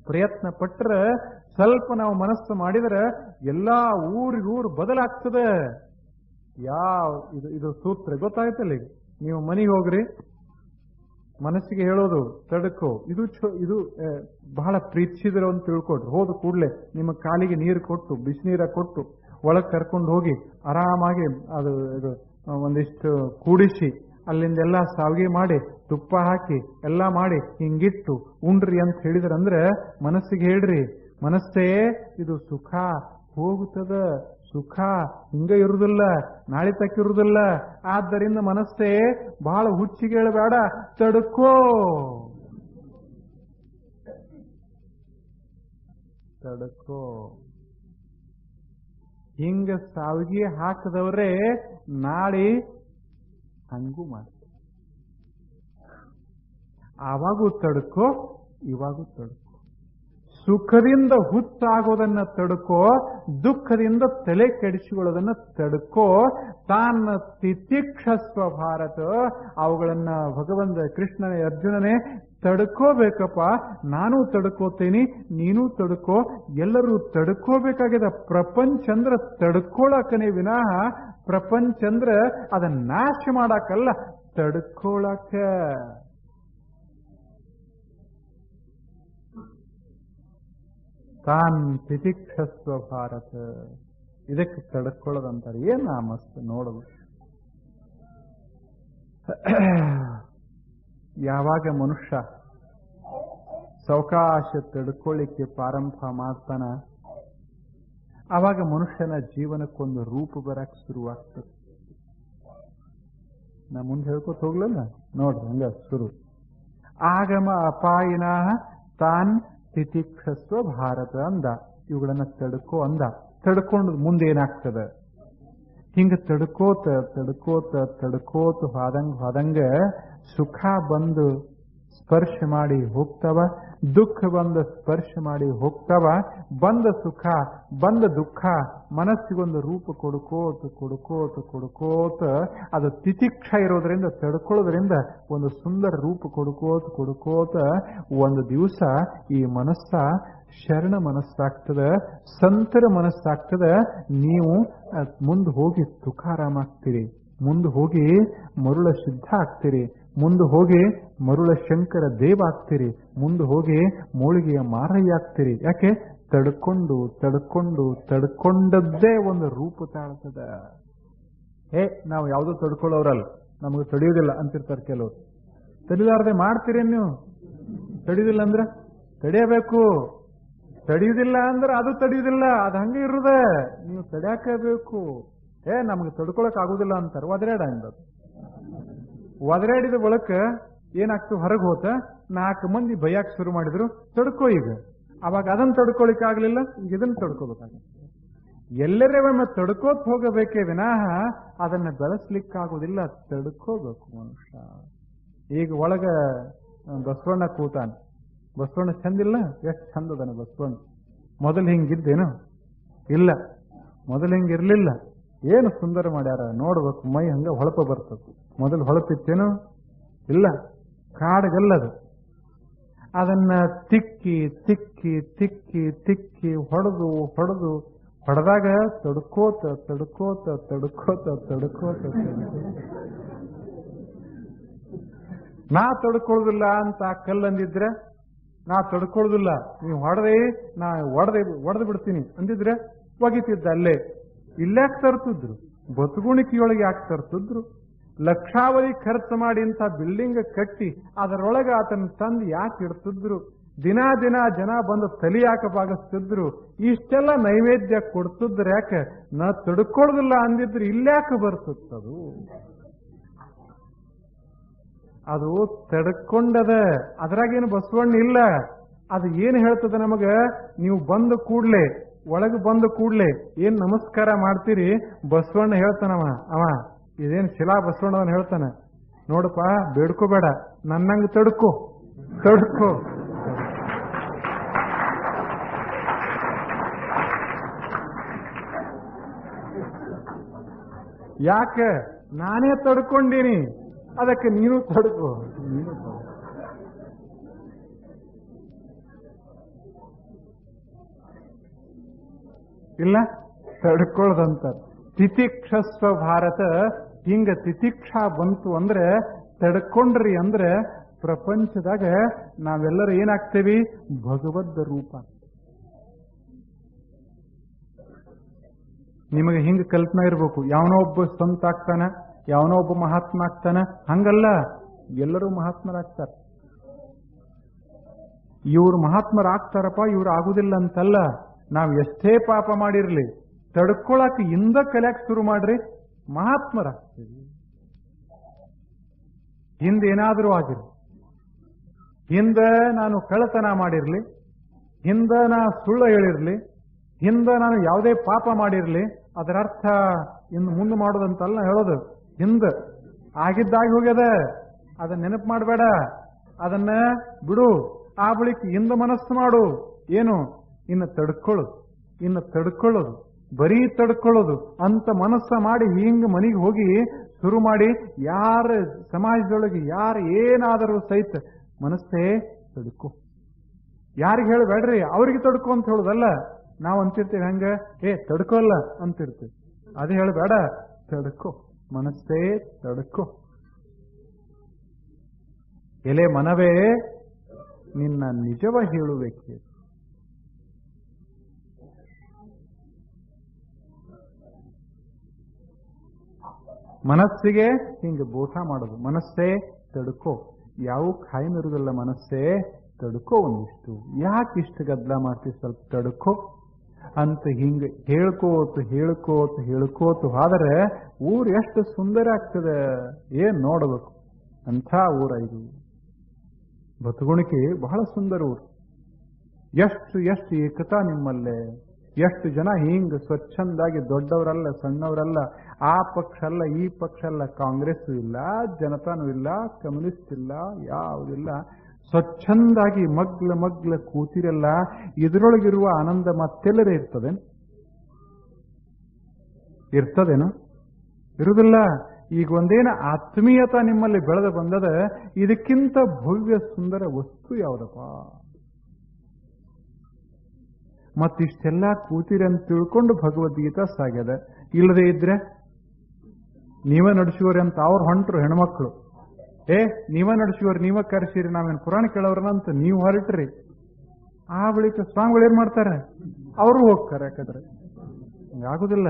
ಪ್ರಯತ್ನ ಪಟ್ಟರೆ, ಸ್ವಲ್ಪ ನಾವು ಮನಸ್ಸು ಮಾಡಿದರೆ ಎಲ್ಲಾ ಊರಿಗೂರು ಬದಲಾಗ್ತದೆ. ಇದು ಸೂತ್ರ ಗೊತ್ತಾಯ್ತಲ್ಲ. ಈಗ ನೀವು ಮನೆಗೆ ಹೋಗ್ರಿ, ಮನಸ್ಸಿಗೆ ಹೇಳೋದು ತಡ್ಕೋ. ಇದು ಬಹಳ ಪ್ರೀತಿಸಿದ್ರೆ ಅಂತ ತಿಳ್ಕೊಡ್ರಿ. ಹೋದ ಕೂಡಲೇ ನಿಮ್ಮ ಕಾಲಿಗೆ ನೀರು ಕೊಟ್ಟು, ಬಿಸಿನೀರ ಕೊಟ್ಟು ಒಳಗೆ ಕರ್ಕೊಂಡು ಹೋಗಿ ಆರಾಮಾಗಿ ಅದು ಒಂದಿಷ್ಟು ಕೂಡಿಸಿ ಅಲ್ಲಿಂದೆಲ್ಲ ಸಾವಿಗೆ ಮಾಡಿ ತುಪ್ಪ ಹಾಕಿ ಎಲ್ಲ ಮಾಡಿ ಹಿಂಗಿಟ್ಟು ಉಂಡ್ರಿ ಅಂತ ಹೇಳಿದ್ರಂದ್ರೆ ಮನಸ್ಸಿಗೆ ಹೇಳ್ರಿ, ಮನಸ್ಸೇ ಇದು ಸುಖ ಹೋಗುತ್ತದ, ಸುಖ ಹಿಂಗ ಇರುವುದಿಲ್ಲ, ನಾಳೆ ತಕ್ಕಿರುವುದಿಲ್ಲ. ಆದ್ದರಿಂದ ಮನಸ್ಸೇ ಬಹಳ ಹುಚ್ಚಿಗೆ ಹೇಳಬೇಡ, ತಡ್ಕೋ. ಹಿಂಗ ಸಾವಿಗೆ ಹಾಕದವ್ರೆ ನಾಳೆ ಹಂಗೂ ಮಾಡ್ತಾರೆ. ಆವಾಗೂ ತಡ್ಕೋ, ಇವಾಗೂ ತಡ್ಕೋ. ಸುಖದಿಂದ ಹುಚ್ಚಾಗೋದನ್ನ ತಡ್ಕೋ, ದುಃಖದಿಂದ ತಲೆ ಕೆಡಿಸಿಕೊಳ್ಳೋದನ್ನ ತಡ್ಕೋ. ತಾನ ತಿತಿಕ್ಷಸ್ವ ಭಾರತ, ಅವುಗಳನ್ನ ಭಗವಂತ ಕೃಷ್ಣನೇ ಅರ್ಜುನನೇ ತಡ್ಕೋಬೇಕಪ್ಪ. ನಾನು ತಡ್ಕೋತೀನಿ, ನೀನು ತಡ್ಕೋ, ಎಲ್ಲರೂ ತಡ್ಕೋಬೇಕಾಗಿದೆ. ಪ್ರಪಂಚಂದ್ರ ತಡ್ಕೊಳಕನೇ ವಿನಃ ಪ್ರಪಂಚಂದ್ರ ಅದನ್ನ ನಾಶ ಮಾಡಾಕಲ್ಲ, ತಡ್ಕೊಳಕ. ತಾನ್ ತಿತಿಕ್ಷಸ್ವ ಭಾರತ. ಇದಕ್ಕೆ ತಡ್ಕೊಳ್ಳೋದಂತಾರೆ. ಏನ್ ಆ ಮಸ್ತ್ ನೋಡೋದು. ಯಾವಾಗ ಮನುಷ್ಯ ಸಾವಕಾಶ ತಡ್ಕೊಳ್ಳಿಕ್ಕೆ ಪ್ರಾರಂಭ ಮಾಡ್ತಾನ, ಆವಾಗ ಮನುಷ್ಯನ ಜೀವನಕ್ಕೊಂದು ರೂಪ ಬರಕ್ ಶುರುವಾಗ್ತದೆ. ನಾ ಮುಂದೆ ಹೇಳ್ಕೊತ ಹೋಗ್ಲಲ್ಲ, ನೋಡ್ರಿ ಹಂಗ ಶುರು. ಆಗಮ ಅಪಾಯಿನ ತಾನ್ ತಿತಿಕ್ಷಸ್ವ ಭಾರತ ಅಂದ. ಇವುಗಳನ್ನ ತಡ್ಕೋ ಅಂದ. ತಡ್ಕೊಂಡು ಮುಂದೆ ಏನಾಗ್ತದೆ? ಹಿಂಗ ತಡ್ಕೋತ ತಡ್ಕೋತ ತಡ್ಕೋತ ಹೋದಂಗ ಸುಖ ಬಂದು ಸ್ಪರ್ಶ ಮಾಡಿ ಹೋಗ್ತವ, ದುಃಖ ಬಂದ ಸ್ಪರ್ಶ ಮಾಡಿ ಹೋಗ್ತವ. ಬಂದ ಸುಖ ಬಂದ ದುಃಖ ಮನಸ್ಸಿಗೊಂದು ರೂಪ ಕೊಡ್ಕೋತ ಕೊಡ್ಕೋತ ಕೊಡ್ಕೋತ ಅದು ತಿತಿಕ್ಷ ಇರೋದ್ರಿಂದ ತಡ್ಕೊಳ್ಳೋದ್ರಿಂದ ಒಂದು ಸುಂದರ ರೂಪ ಕೊಡ್ಕೋತ ಕೊಡ್ಕೋತ ಒಂದು ದಿವಸ ಈ ಮನಸ್ಸ ಶರಣ ಮನಸ್ಸಾಗ್ತದ, ಸಂತರ ಮನಸ್ಸಾಗ್ತದ. ನೀವು ಮುಂದೆ ಹೋಗಿ ತುಕಾರಾಮ ಆಗ್ತೀರಿ, ಮುಂದೆ ಹೋಗಿ ಮರುಳ ಸಿದ್ಧ ಆಗ್ತೀರಿ, ಮುಂದೆ ಹೋಗಿ ಮರುಳ ಶಂಕರ ದೇವ ಆಗ್ತೀರಿ, ಮುಂದೆ ಹೋಗಿ ಮೂಳಿಗೆಯ ಮಾರಯ್ಯ ಆಗ್ತೀರಿ. ಯಾಕೆ? ತಡ್ಕೊಂಡು ತಡ್ಕೊಂಡು ತಡ್ಕೊಂಡದ್ದೇ ಒಂದು ರೂಪ ತಾಳ್ತದ. ನಾವು ಯಾವುದೋ ತಡ್ಕೊಳ್ಳೋರಲ್ಲ, ನಮಗೆ ತಡೆಯುವುದಿಲ್ಲ ಅಂತಿರ್ತಾರೆ ಕೆಲವರು. ತಡಿಲಾರದೆ ಮಾಡ್ತೀರಿ ನೀವು. ತಡೆಯುವುದಿಲ್ಲ ಅಂದ್ರೆ ತಡೆಯಬೇಕು, ತಡೆಯುವುದಿಲ್ಲ ಅಂದ್ರೆ ಅದು ತಡೆಯುವುದಿಲ್ಲ, ಅದು ಹಂಗೆ ಇರುದೆ. ನೀವು ತಡೆಯಬೇಕು. ನಮ್ಗೆ ತಡ್ಕೊಳಕ್ ಆಗುದಿಲ್ಲ ಅಂತಾರೆ. ಒದರಾಡ ಅಂದದು. ಒದರಾಡಿದ ಬಳಕ ಏನಾಗ್ತು? ಹೊರಗೆ ಹೋತ 4 ಮಂದಿ ಬೈಯಾಕ್ ಶುರು ಮಾಡಿದ್ರು. ತಡ್ಕೋ ಈಗ. ಅವಾಗ ಅದನ್ನ ತಡ್ಕೊಳಿಕ್ ಆಗ್ಲಿಲ್ಲ, ಈಗ ಇದನ್ನ ತಡ್ಕೋಬೇಕಾಗುತ್ತೆ. ಎಲ್ಲರೇ ಒಮ್ಮೆ ತಡ್ಕೋತ್ ಹೋಗಬೇಕೇ ವಿನಾಹ ಅದನ್ನ ಬೆಳೆಸ್ಲಿಕ್ಕಾಗುದಿಲ್ಲ. ತಡ್ಕೋಬೇಕು ಮನುಷ್ಯ. ಈಗ ಒಳಗ ಬಸವಣ್ಣ ಕೂತಾನ. ಬಸವಣ್ಣ ಚಂದಿಲ್ಲ? ಎಷ್ಟು ಚಂದದನ ಬಸವಣ್ಣ. ಮೊದಲು ಹಿಂಗಿದ್ದೇನು? ಇಲ್ಲ, ಮೊದಲು ಹಿಂಗಿರ್ಲಿಲ್ಲ. ಏನು ಸುಂದರ ಮಾಡ್ಯಾರ ನೋಡ್ಬೇಕು. ಮೈ ಹಂಗ ಹೊಳಪ ಬರ್ತದೆ. ಮೊದಲು ಹೊಳಪಿತ್ತೇನು? ಇಲ್ಲ, ಕಾಡಗಲ್ಲದು. ಅದನ್ನ ತಿಕ್ಕಿ ತಿಕ್ಕಿ ತಿಕ್ಕಿ ತಿಕ್ಕಿ ಹೊಡೆದು ಹೊಡೆದು ಹೊಡೆದಾಗ ತಡ್ಕೋತ ತಡ್ಕೋತ ತಡ್ಕೋತ ತಡ್ಕೋತ ನಾ ತಡ್ಕೊಳ್ಳೋದಿಲ್ಲ ಅಂತ ಕಲ್ಲಂದಿದ್ರೆ, ನಾ ತಡ್ಕೊಳ್ಳೋದಿಲ್ಲ, ನೀವು ಹೊಡೆದೆ, ನಾ ಒಡೆದು ಬಿಡ್ತೀನಿ ಅಂದಿದ್ರೆ ಒಗಿತಿದ್ದ ಅಲ್ಲೇ. ಇಲ್ಲಾಕ್ ತರ್ತಿದ್ರು? ಬತುಗುಣಿಕೆಯೊಳಗೆ ಯಾಕೆ ತರ್ತಿದ್ರು? ಲಕ್ಷಾವಧಿ ಖರ್ಚು ಮಾಡಿ ಇಂಥ ಬಿಲ್ಡಿಂಗ್ ಕಟ್ಟಿ ಅದರೊಳಗೆ ಆತನ ತಂದು ಯಾಕೆ ಇಡ್ತಿದ್ರು? ದಿನಾ ದಿನ ಜನ ಬಂದು ತಲೆ ಯಾಕೆ ಬಾಗಿಸ್ತಿದ್ರು? ಇಷ್ಟೆಲ್ಲ ನೈವೇದ್ಯ ಕೊಡ್ತಿದ್ರು ಯಾಕೆ? ನಾ ತಡ್ಕೊಳ್ಳೋದಿಲ್ಲ ಅಂದಿದ್ರೆ ಇಲ್ಯಾಕೆ ಬರ್ತಿತ್ತದು? ಅದು ತಡ್ಕೊಂಡದ. ಅದ್ರಾಗೇನು ಬಸವಣ್ಣ ಇಲ್ಲ. ಅದು ಏನು ಹೇಳ್ತದ ನಮಗ? ನೀವು ಬಂದ ಕೂಡ್ಲೆ, ಒಳಗೆ ಬಂದ ಕೂಡ್ಲೆ ಏನ್ ನಮಸ್ಕಾರ ಮಾಡ್ತೀರಿ? ಬಸವಣ್ಣ ಹೇಳ್ತಾನವ, ಇದೇನು ಶಿಲಾ ಬಸವಣ್ಣವನ್ ಹೇಳ್ತಾನ, ನೋಡಪ್ಪ ಬೇಡ್ಕೋಬೇಡ, ನನ್ನಂಗ ತಡ್ಕೋ ತಡ್ಕೋ. ಯಾಕೆ? ನಾನೇ ತಡ್ಕೊಂಡೀನಿ, ಅದಕ್ಕೆ ನೀನು ತಡ್ಕೋ. ಇಲ್ಲ, ತಡ್ಕೊಳ್ಳೋದಂತ. ತಿತಿಕ್ಷಸ್ವ ಭಾರತ. ಹಿಂಗ ತಿತಿಕ್ಷಾ ಬಂತು ಅಂದ್ರೆ, ತಡ್ಕೊಂಡ್ರಿ ಅಂದ್ರೆ ಪ್ರಪಂಚದಾಗ ನಾವೆಲ್ಲರೂ ಏನಾಗ್ತೇವಿ? ಭಗವದ್ ರೂಪ. ನಿಮಗೆ ಹಿಂಗ ಕಲ್ಪನಾ ಇರ್ಬೇಕು. ಯಾವನೋ ಒಬ್ಬ ಸಂತ ಆಗ್ತಾನ, ಯಾವನೋ ಒಬ್ಬ ಮಹಾತ್ಮ ಆಗ್ತಾನ. ಹಂಗಲ್ಲ, ಎಲ್ಲರೂ ಮಹಾತ್ಮರಾಗ್ತಾರ. ಇವ್ರು ಮಹಾತ್ಮರಾಗ್ತಾರಪ್ಪ, ಇವ್ರು ಆಗುದಿಲ್ಲ ಅಂತಲ್ಲ. ನಾವ್ ಎಷ್ಟೇ ಪಾಪ ಮಾಡಿರ್ಲಿ ತಡ್ಕೊಳಕ್ ಇಂದ ಕಲಿಯಕ್ ಶುರು ಮಾಡ್ರಿ, ಮಹಾತ್ಮರಾಗ್ತೀವಿ. ಹಿಂದೇನಾದ್ರೂ ಆಗಿರ್ಲಿ, ಹಿಂದ ನಾನು ಕಳ್ಳತನ ಮಾಡಿರ್ಲಿ, ಹಿಂದ ನಾ ಸುಳ್ಳು ಹೇಳಿರ್ಲಿ, ಹಿಂದ ನಾನು ಯಾವುದೇ ಪಾಪ ಮಾಡಿರ್ಲಿ, ಅದರ ಅರ್ಥ ಇನ್ನು ಮುಂದೆ ಮಾಡೋದಂತಲ್ಲ ಹೇಳೋದು. ಹಿಂದ ಆಗಿದ್ದಾಗಿ ಹೋಗ್ಯದ, ಅದನ್ನ ನೆನಪು ಮಾಡಬೇಡ, ಅದನ್ನ ಬಿಡು. ಆ ಬಳಿಕ ಹಿಂದ ಮನಸ್ಸು ಮಾಡು. ಏನು? ಇನ್ನು ತಡ್ಕೊಳ್ಳೋದು, ಬರೀ ತಡ್ಕೊಳ್ಳೋದು ಅಂತ ಮನಸ್ಸ ಮಾಡಿ ಹಿಂಗ ಮನೆಗೆ ಹೋಗಿ ಶುರು ಮಾಡಿ, ಯಾರ ಸಮಾಜದೊಳಗೆ ಯಾರು ಏನಾದರೂ ಸಹಿತ ಮನಸ್ಸೇ ತಡ್ಕೋ. ಯಾರಿಗೆ ಹೇಳಬೇಡ್ರಿ, ಅವ್ರಿಗೆ ತಡ್ಕೊ ಅಂತ ಹೇಳುದಲ್ಲ. ನಾವು ಅಂತಿರ್ತೀವಿ ಹಂಗ, ತಡ್ಕೋಲ್ಲ ಅಂತಿರ್ತೀವಿ. ಅದೇ ಹೇಳಬೇಡ, ತಡ್ಕೋ, ಮನಸ್ಸೇ ತಡ್ಕೋ. ಎಲೆ ಮನವೇ, ನಿನ್ನ ನಿಜವ ಹೇಳುವಿಕೆ. ಮನಸ್ಸಿಗೆ ಹಿಂಗೆ ಬೋಟ ಮಾಡೋದು. ಮನಸ್ಸೇ ತಡ್ಕೋ, ಯಾವ ಖಾಯಿನಿರುವುದಿಲ್ಲ. ಮನಸ್ಸೇ ತಡ್ಕೋ, ಒಂದಿಷ್ಟು ಯಾಕೆ ಇಷ್ಟು ಗದ್ದಲ ಮಾಡ್ತೀವಿ, ಸ್ವಲ್ಪ ತಡ್ಕೋ ಅಂತ ಹಿಂಗೆ ಹೇಳ್ಕೋತು ಆದ್ರೆ ಊರು ಎಷ್ಟು ಸುಂದರ ಆಗ್ತದೆ, ಏನ್ ನೋಡಬೇಕು. ಅಂಥ ಊರ ಇದು. ಬತುಗುಣಿಕೆ ಬಹಳ ಸುಂದರ ಊರು. ಎಷ್ಟು ಏಕತಾ ನಿಮ್ಮಲ್ಲೇ. ಎಷ್ಟು ಜನ ಹಿಂಗ್ ಸ್ವಚ್ಛಂದಾಗಿ, ದೊಡ್ಡವರಲ್ಲ ಸಣ್ಣವರಲ್ಲ, ಆ ಪಕ್ಷ ಅಲ್ಲ ಈ ಪಕ್ಷ ಅಲ್ಲ, ಕಾಂಗ್ರೆಸ್ ಇಲ್ಲ, ಜನತಾನೂ ಇಲ್ಲ, ಕಮ್ಯುನಿಸ್ಟ್ ಇಲ್ಲ, ಯಾವುದಿಲ್ಲ, ಸ್ವಚ್ಛಂದಾಗಿ ಮಗ್ಲ ಕೂತಿರಲ್ಲ. ಇದರೊಳಗಿರುವ ಆನಂದ ಮತ್ತೆಲ್ಲರೇ ಇರ್ತದೇನು? ಇರುವುದಿಲ್ಲ. ಈಗ ಒಂದೇನ ಆತ್ಮೀಯತ ನಿಮ್ಮಲ್ಲಿ ಬೆಳೆದು ಬಂದದ, ಇದಕ್ಕಿಂತ ಭವ್ಯ ಸುಂದರ ವಸ್ತು ಯಾವುದಪ್ಪ? ಮತ್ತಿಷ್ಟೆಲ್ಲ ಕೂತಿರಿ ಅಂತ ತಿಳ್ಕೊಂಡು ಭಗವದ್ಗೀತಾ ಸಾಗ್ಯದ. ಇಲ್ಲದೆ ಇದ್ರೆ ನೀವೇ ನಡೆಸುವರಿ ಅಂತ ಅವ್ರು ಹೊಂಟ್ರು ಹೆಣ್ಮಕ್ಳು. ನೀವೇ ನಡೆಸುವರಿ, ನೀವೇ ಕರೆಸಿರಿ, ನಾವೇನು ಪುರಾಣ ಕೇಳೋರನಂತ ನೀವು ಹೊರಟ್ರಿ. ಆ ಬಳಿಕ ಸ್ವಾಮಿಗಳು ಏನ್ ಮಾಡ್ತಾರೆ? ಅವರು ಹೋಗ್ತಾರೆ. ಯಾಕಂದ್ರೆ ಹಂಗಾಗುದಿಲ್ಲ.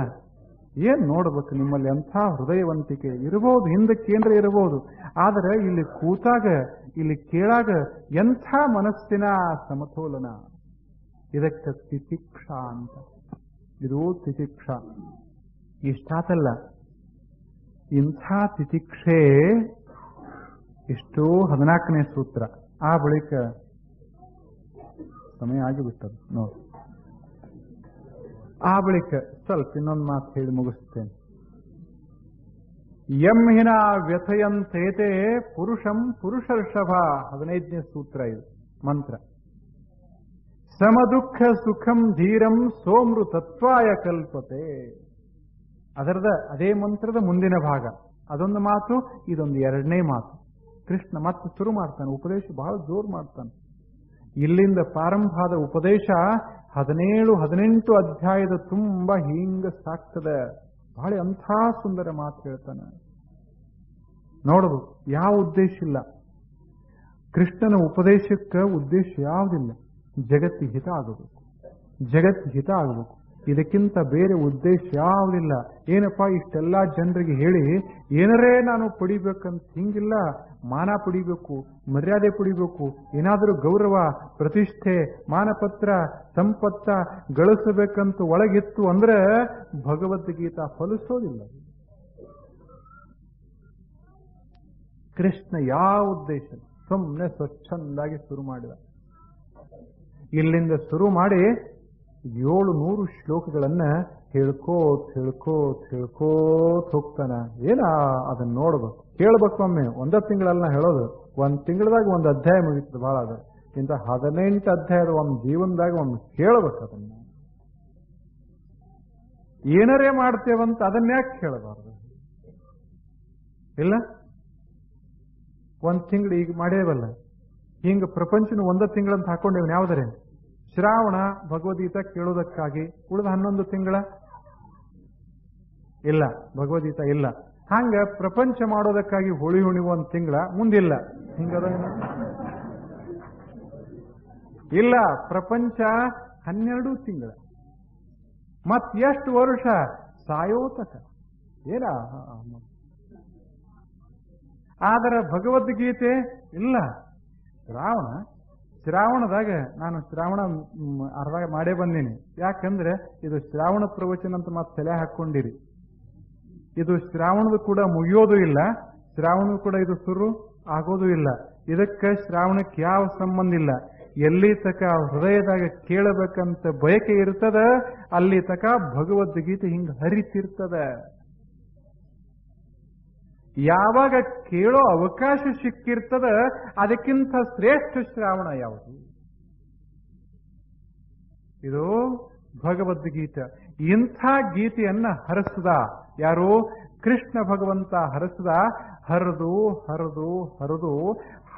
ಏನ್ ನೋಡ್ಬೇಕು ನಿಮ್ಮಲ್ಲಿ ಎಂಥ ಹೃದಯವಂತಿಕೆ ಇರಬಹುದು, ಹಿಂದಕ್ಕೇಂದ್ರ ಇರಬಹುದು. ಆದರೆ ಇಲ್ಲಿ ಕೂತಾಗ, ಇಲ್ಲಿ ಕೇಳಾಗ ಎಂಥ ಮನಸ್ಸಿನ ಸಮತೋಲನ. ಇದಕ್ಕೆ ತಿತಿಕ್ಷಾ ಅಂತ. ಇದು ತಿತಿಕ್ಷಾ. ಇಷ್ಟಾತಲ್ಲ, ಇಂಥ ತಿತಿಕ್ಷೆ ಇಷ್ಟು 14ನೇ ಸೂತ್ರ. ಆ ಬಳಿಕ ಸಮಯ ಆಗಿಬಿಟ್ಟದು ನೋಡಿ. ಆ ಬಳಿಕ ಸ್ವಲ್ಪ ಇನ್ನೊಂದು ಮಾತು ಹೇಳಿ ಮುಗಿಸ್ತೇನೆ. ಯಂ ಹಿನ ವ್ಯಥಯಂತೇತೆ ಪುರುಷಂ ಪುರುಷರ್ಷಭ. 15ನೇ ಸೂತ್ರ ಇದು ಮಂತ್ರ. ಸಮದುಃಖ ಸುಖಂ ಧೀರಂ ಸೋಮೃತತ್ವಾಯ ಕಲ್ಪತೆ. ಅದರದ ಅದೇ ಮಂತ್ರದ ಮುಂದಿನ ಭಾಗ. ಅದೊಂದು ಮಾತು, ಇದೊಂದು 2ನೇ ಮಾತು. ಕೃಷ್ಣ ಮತ್ತೆ ಶುರು ಮಾಡ್ತಾನೆ. ಉಪದೇಶ ಬಹಳ ಜೋರು ಮಾಡ್ತಾನೆ. ಇಲ್ಲಿಂದ ಪ್ರಾರಂಭ ಆದ ಉಪದೇಶ 17-18 ಅಧ್ಯಾಯದ ತುಂಬ ಹಿಂಗ ಸಾಕ್ತದೆ. ಬಹಳ ಅಂಥ ಸುಂದರ ಮಾತು ಹೇಳ್ತಾನೆ. ನೋಡಬಹುದು, ಯಾವ ಉದ್ದೇಶ ಇಲ್ಲ. ಕೃಷ್ಣನ ಉಪದೇಶಕ್ಕೆ ಉದ್ದೇಶ ಯಾವುದಿಲ್ಲ. ಜಗತ್ತಿಗೆ ಹಿತ ಆಗಬೇಕು. ಇದಕ್ಕಿಂತ ಬೇರೆ ಉದ್ದೇಶ ಯಾವುದಿಲ್ಲ. ಏನಪ್ಪಾ ಇಷ್ಟೆಲ್ಲ ಜನರಿಗೆ ಹೇಳಿ ಏನರೇ ನಾನು ಪಡಿಬೇಕಂತ ಹಿಂಗಿಲ್ಲ. ಮಾನ ಪಡಿಬೇಕು, ಮರ್ಯಾದೆ ಪಡಿಬೇಕು, ಏನಾದರೂ ಗೌರವ, ಪ್ರತಿಷ್ಠೆ, ಮಾನಪತ್ರ, ಸಂಪತ್ತ ಗಳಿಸಬೇಕಂತ ಒಳಗಿತ್ತು ಅಂದ್ರೆ ಭಗವದ್ಗೀತಾ ಫಲಿಸೋದಿಲ್ಲ. ಕೃಷ್ಣ ಯಾವ ಉದ್ದೇಶ? ಸುಮ್ಮನೆ ಸ್ವಚ್ಛಂದಾಗಿ ಶುರು ಮಾಡಿದ. ಇಲ್ಲಿಂದ ಶುರು ಮಾಡಿ 700 ಶ್ಲೋಕಗಳನ್ನ ಹೇಳ್ಕೋತ್ ಹೋಗ್ತಾನ. ಏನ ಅದನ್ನ ನೋಡ್ಬೇಕು, ಕೇಳ್ಬೇಕು. ಒಮ್ಮೆ ಒಂದ ತಿಂಗಳನ್ನ ಹೇಳೋದು, 1 ತಿಂಗಳದಾಗ 1 ಅಧ್ಯಾಯ ಮುಗಿತದೆ. ಬಹಳ ಅದ. ಇಂಥ 18 ಅಧ್ಯಾಯದ ಒಂದು ಜೀವನದಾಗ ಒಮ್ಮೆ ಕೇಳಬೇಕು. ಅದನ್ನ ಏನರೇ ಮಾಡ್ತೇವಂತ ಅದನ್ನ ಯಾಕೆ ಕೇಳಬಾರ್ದು? ಇಲ್ಲ, 1 ತಿಂಗಳು ಈಗ ಮಾಡೇವಲ್ಲ, ಹಿಂಗ ಪ್ರಪಂಚನ 1 ತಿಂಗಳಂತ ಹಾಕೊಂಡೇವನ್. ಯಾವ್ದರೆ ಶ್ರಾವಣ ಭಗವದ್ಗೀತಾ ಕೇಳೋದಕ್ಕಾಗಿ. ಉಳಿದ 11 ತಿಂಗಳ ಇಲ್ಲ, ಭಗವದ್ಗೀತಾ ಇಲ್ಲ. ಹಂಗ ಪ್ರಪಂಚ ಮಾಡೋದಕ್ಕಾಗಿ ಹೋಳಿ ಹುಣಿವು 1 ತಿಂಗಳ ಮುಂದಿಲ್ಲ. ಹಿಂಗದ ಇಲ್ಲ. ಪ್ರಪಂಚ 12 ತಿಂಗಳ. ಮತ್ ಎಷ್ಟು ವರ್ಷ ಸಾಯೋತಕ ಏನ. ಆದರೆ ಭಗವದ್ಗೀತೆ ಇಲ್ಲ. ಶ್ರಾವಣದಾಗ ನಾನು ಶ್ರಾವಣ ಅರ್ಧ ಮಾಡೇ ಬಂದೀನಿ. ಯಾಕಂದ್ರೆ ಇದು ಶ್ರಾವಣ ಪ್ರವಚನ ಅಂತ ಮತ್ತೆ ತಲೆ ಹಾಕೊಂಡಿರಿ. ಇದು ಶ್ರಾವಣದ ಕೂಡ ಮುಗಿಯೋದು ಇಲ್ಲ, ಶ್ರಾವಣ ಕೂಡ ಇದು ಶುರು ಆಗೋದು ಇಲ್ಲ. ಇದಕ್ಕೆ ಶ್ರಾವಣಕ್ಕೆ ಯಾವ ಸಂಬಂಧ ಇಲ್ಲ. ಎಲ್ಲಿ ತಕ ಹೃದಯದಾಗ ಕೇಳಬೇಕಂತ ಬಯಕೆ ಇರ್ತದ, ಅಲ್ಲಿ ತಕ ಭಗವದ್ಗೀತೆ ಹಿಂಗ ಹರಿತಿರ್ತದ. ಯಾವಾಗ ಕೇಳೋ ಅವಕಾಶ ಸಿಕ್ಕಿರ್ತದ, ಅದಕ್ಕಿಂತ ಶ್ರೇಷ್ಠ ಶ್ರಾವಣ ಯಾವುದು? ಇದು ಭಗವದ್ಗೀತೆ. ಇಂಥ ಗೀತೆಯನ್ನ ಹರಿಸದ ಯಾರು? ಕೃಷ್ಣ ಭಗವಂತ ಹರಿಸದ. ಹರಿದು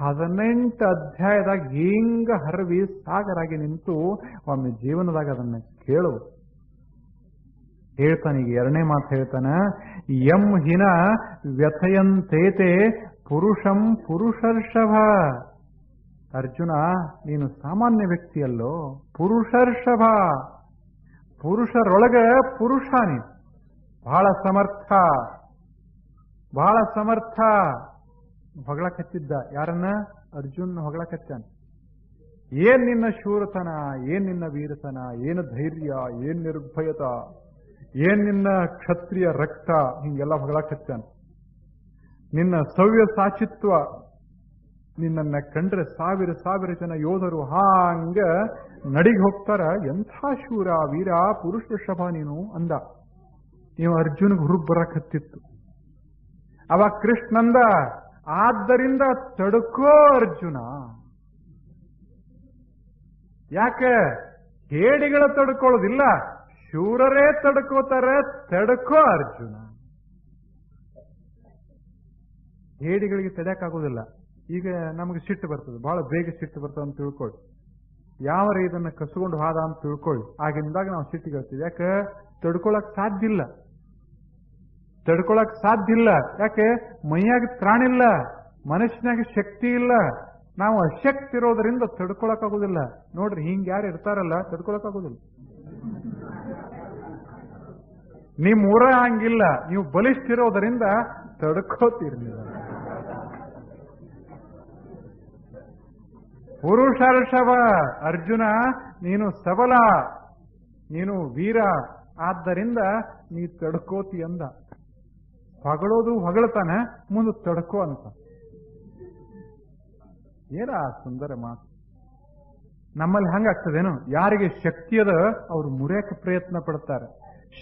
18 ಅಧ್ಯಾಯದಾಗ ಹಿಂಗ ಹರವಿ ಸಾಗರಾಗಿ ನಿಂತು ಒಮ್ಮೆ ಜೀವನದಾಗ ಅದನ್ನ ಕೇಳು. ಹೇಳ್ತಾನೆ. ಈಗ 2ನೇ ಮಾತು ಹೇಳ್ತಾನ. ಯಂ ಹಿನ ವ್ಯಥಯಂತೇತೆ ಪುರುಷಂ ಪುರುಷರ್ಷಭ. ಅರ್ಜುನ, ನೀನು ಸಾಮಾನ್ಯ ವ್ಯಕ್ತಿಯಲ್ಲೋ, ಪುರುಷರ್ಷಭ. ಪುರುಷರೊಳಗ ಪುರುಷ ನೀನು, ಬಹಳ ಸಮರ್ಥ. ಬಹಳ ಸಮರ್ಥ. ಹೊಗಳಕತ್ತಿದ್ದ ಯಾರನ್ನ? ಅರ್ಜುನ್ ಹೊಗಳಕತ್ತಾನ. ಏನ್ ನಿನ್ನ ಶೂರತನ, ಏನ್ ನಿನ್ನ ವೀರತನ, ಏನು ಧೈರ್ಯ, ಏನ್ ನಿರ್ಭಯತ, ಏನ್ ನಿನ್ನ ಕ್ಷತ್ರಿಯ ರಕ್ತ, ಹಿಂಗೆಲ್ಲ ಹೊಗಳಕತ್ತಾನ. ನಿನ್ನ ಸವ್ಯ ಸಾಚಿತ್ವ, ನಿನ್ನನ್ನ ಕಂಡ್ರೆ ಸಾವಿರ ಸಾವಿರ ಜನ ಯೋಧರು ಹಾಂಗ ನಡಿಗೆ ಹೋಗ್ತಾರ. ಎಂಥ ಶೂರ ವೀರ ಪುರುಷ ವೃಷಭ ನೀನು ಅಂದ. ನೀವು ಅರ್ಜುನ್ಗೆ ಹುರುಪ್ ಬರಕತ್ತಿತ್ತು. ಅವಾಗ ಕೃಷ್ಣಂದ, ಆದ್ದರಿಂದ ತಡ್ಕೋ ಅರ್ಜುನ. ಯಾಕೆ? ಹೇಡಿಗಳ ತಡ್ಕೊಳ್ಳೋದಿಲ್ಲ, ಶೂರರೇ ತಡ್ಕೋತಾರೆ. ತಡ್ಕೋ ಅರ್ಜುನ. ಹೇಡಿಗಳಿಗೆ ತಡೆಯಕ್ಕಾಗೋದಿಲ್ಲ. ಈಗ ನಮಗೆ ಸಿಟ್ಟು ಬರ್ತದೆ, ಬಹಳ ಬೇಗ ಸಿಟ್ಟು ಬರ್ತದೆ ಅಂತ ತಿಳ್ಕೊಳ್ಳಿ. ಯಾವ ಇದನ್ನ ಕಸ್ಕೊಂಡು ಹಾದ ಅಂತ ತಿಳ್ಕೊಳ್ಳಿ. ಆಗಿಂದಾಗ ನಾವು ಸಿಟ್ಟಿಗೆ ಹೇಳ್ತೀವಿ. ಯಾಕೆ? ತಡ್ಕೊಳಕ್ ಸಾಧ್ಯ ಇಲ್ಲ. ತಡ್ಕೊಳಕ್ ಸಾಧ್ಯ ಇಲ್ಲ. ಯಾಕೆ? ಮೈಯಾಗ ತ್ರಾಣಿಲ್ಲ, ಮನಸ್ಸಿನಾಗ ಶಕ್ತಿ ಇಲ್ಲ. ನಾವು ಅಶಕ್ತಿ ಇರೋದ್ರಿಂದ ತಡ್ಕೊಳಕ್ ಆಗುದಿಲ್ಲ. ನೋಡ್ರಿ, ಹಿಂಗ್ ಯಾರು ಇರ್ತಾರಲ್ಲ, ತಡ್ಕೊಳಕ್ ಆಗುದಿಲ್ಲ. ನಿಮ್ ಊರ ಹಂಗಿಲ್ಲ, ನೀವು ಬಲಿಷ್ಠ ಇರೋದರಿಂದ ತಡ್ಕೋತೀರಿ. ಪುರುಷರ್ಷಭ ಅರ್ಜುನ, ನೀನು ಸಬಲ, ನೀನು ವೀರ, ಆದ್ದರಿಂದ ನೀ ತಡ್ಕೋತಿ ಅಂದ. ಹೊಗಳೋದು ಹೊಗಳತಾನೆ, ಮುಂದೆ ತಡ್ಕೋ ಅಂತ. ಏನ ಸುಂದರ ಮಾತು. ನಮ್ಮಲ್ಲಿ ಹಂಗಾಗ್ತದೇನು? ಯಾರಿಗೆ ಶಕ್ತಿ ಅದ ಅವರು ಮುರಿಯಕ್ಕೆ ಪ್ರಯತ್ನ ಪಡ್ತಾರೆ.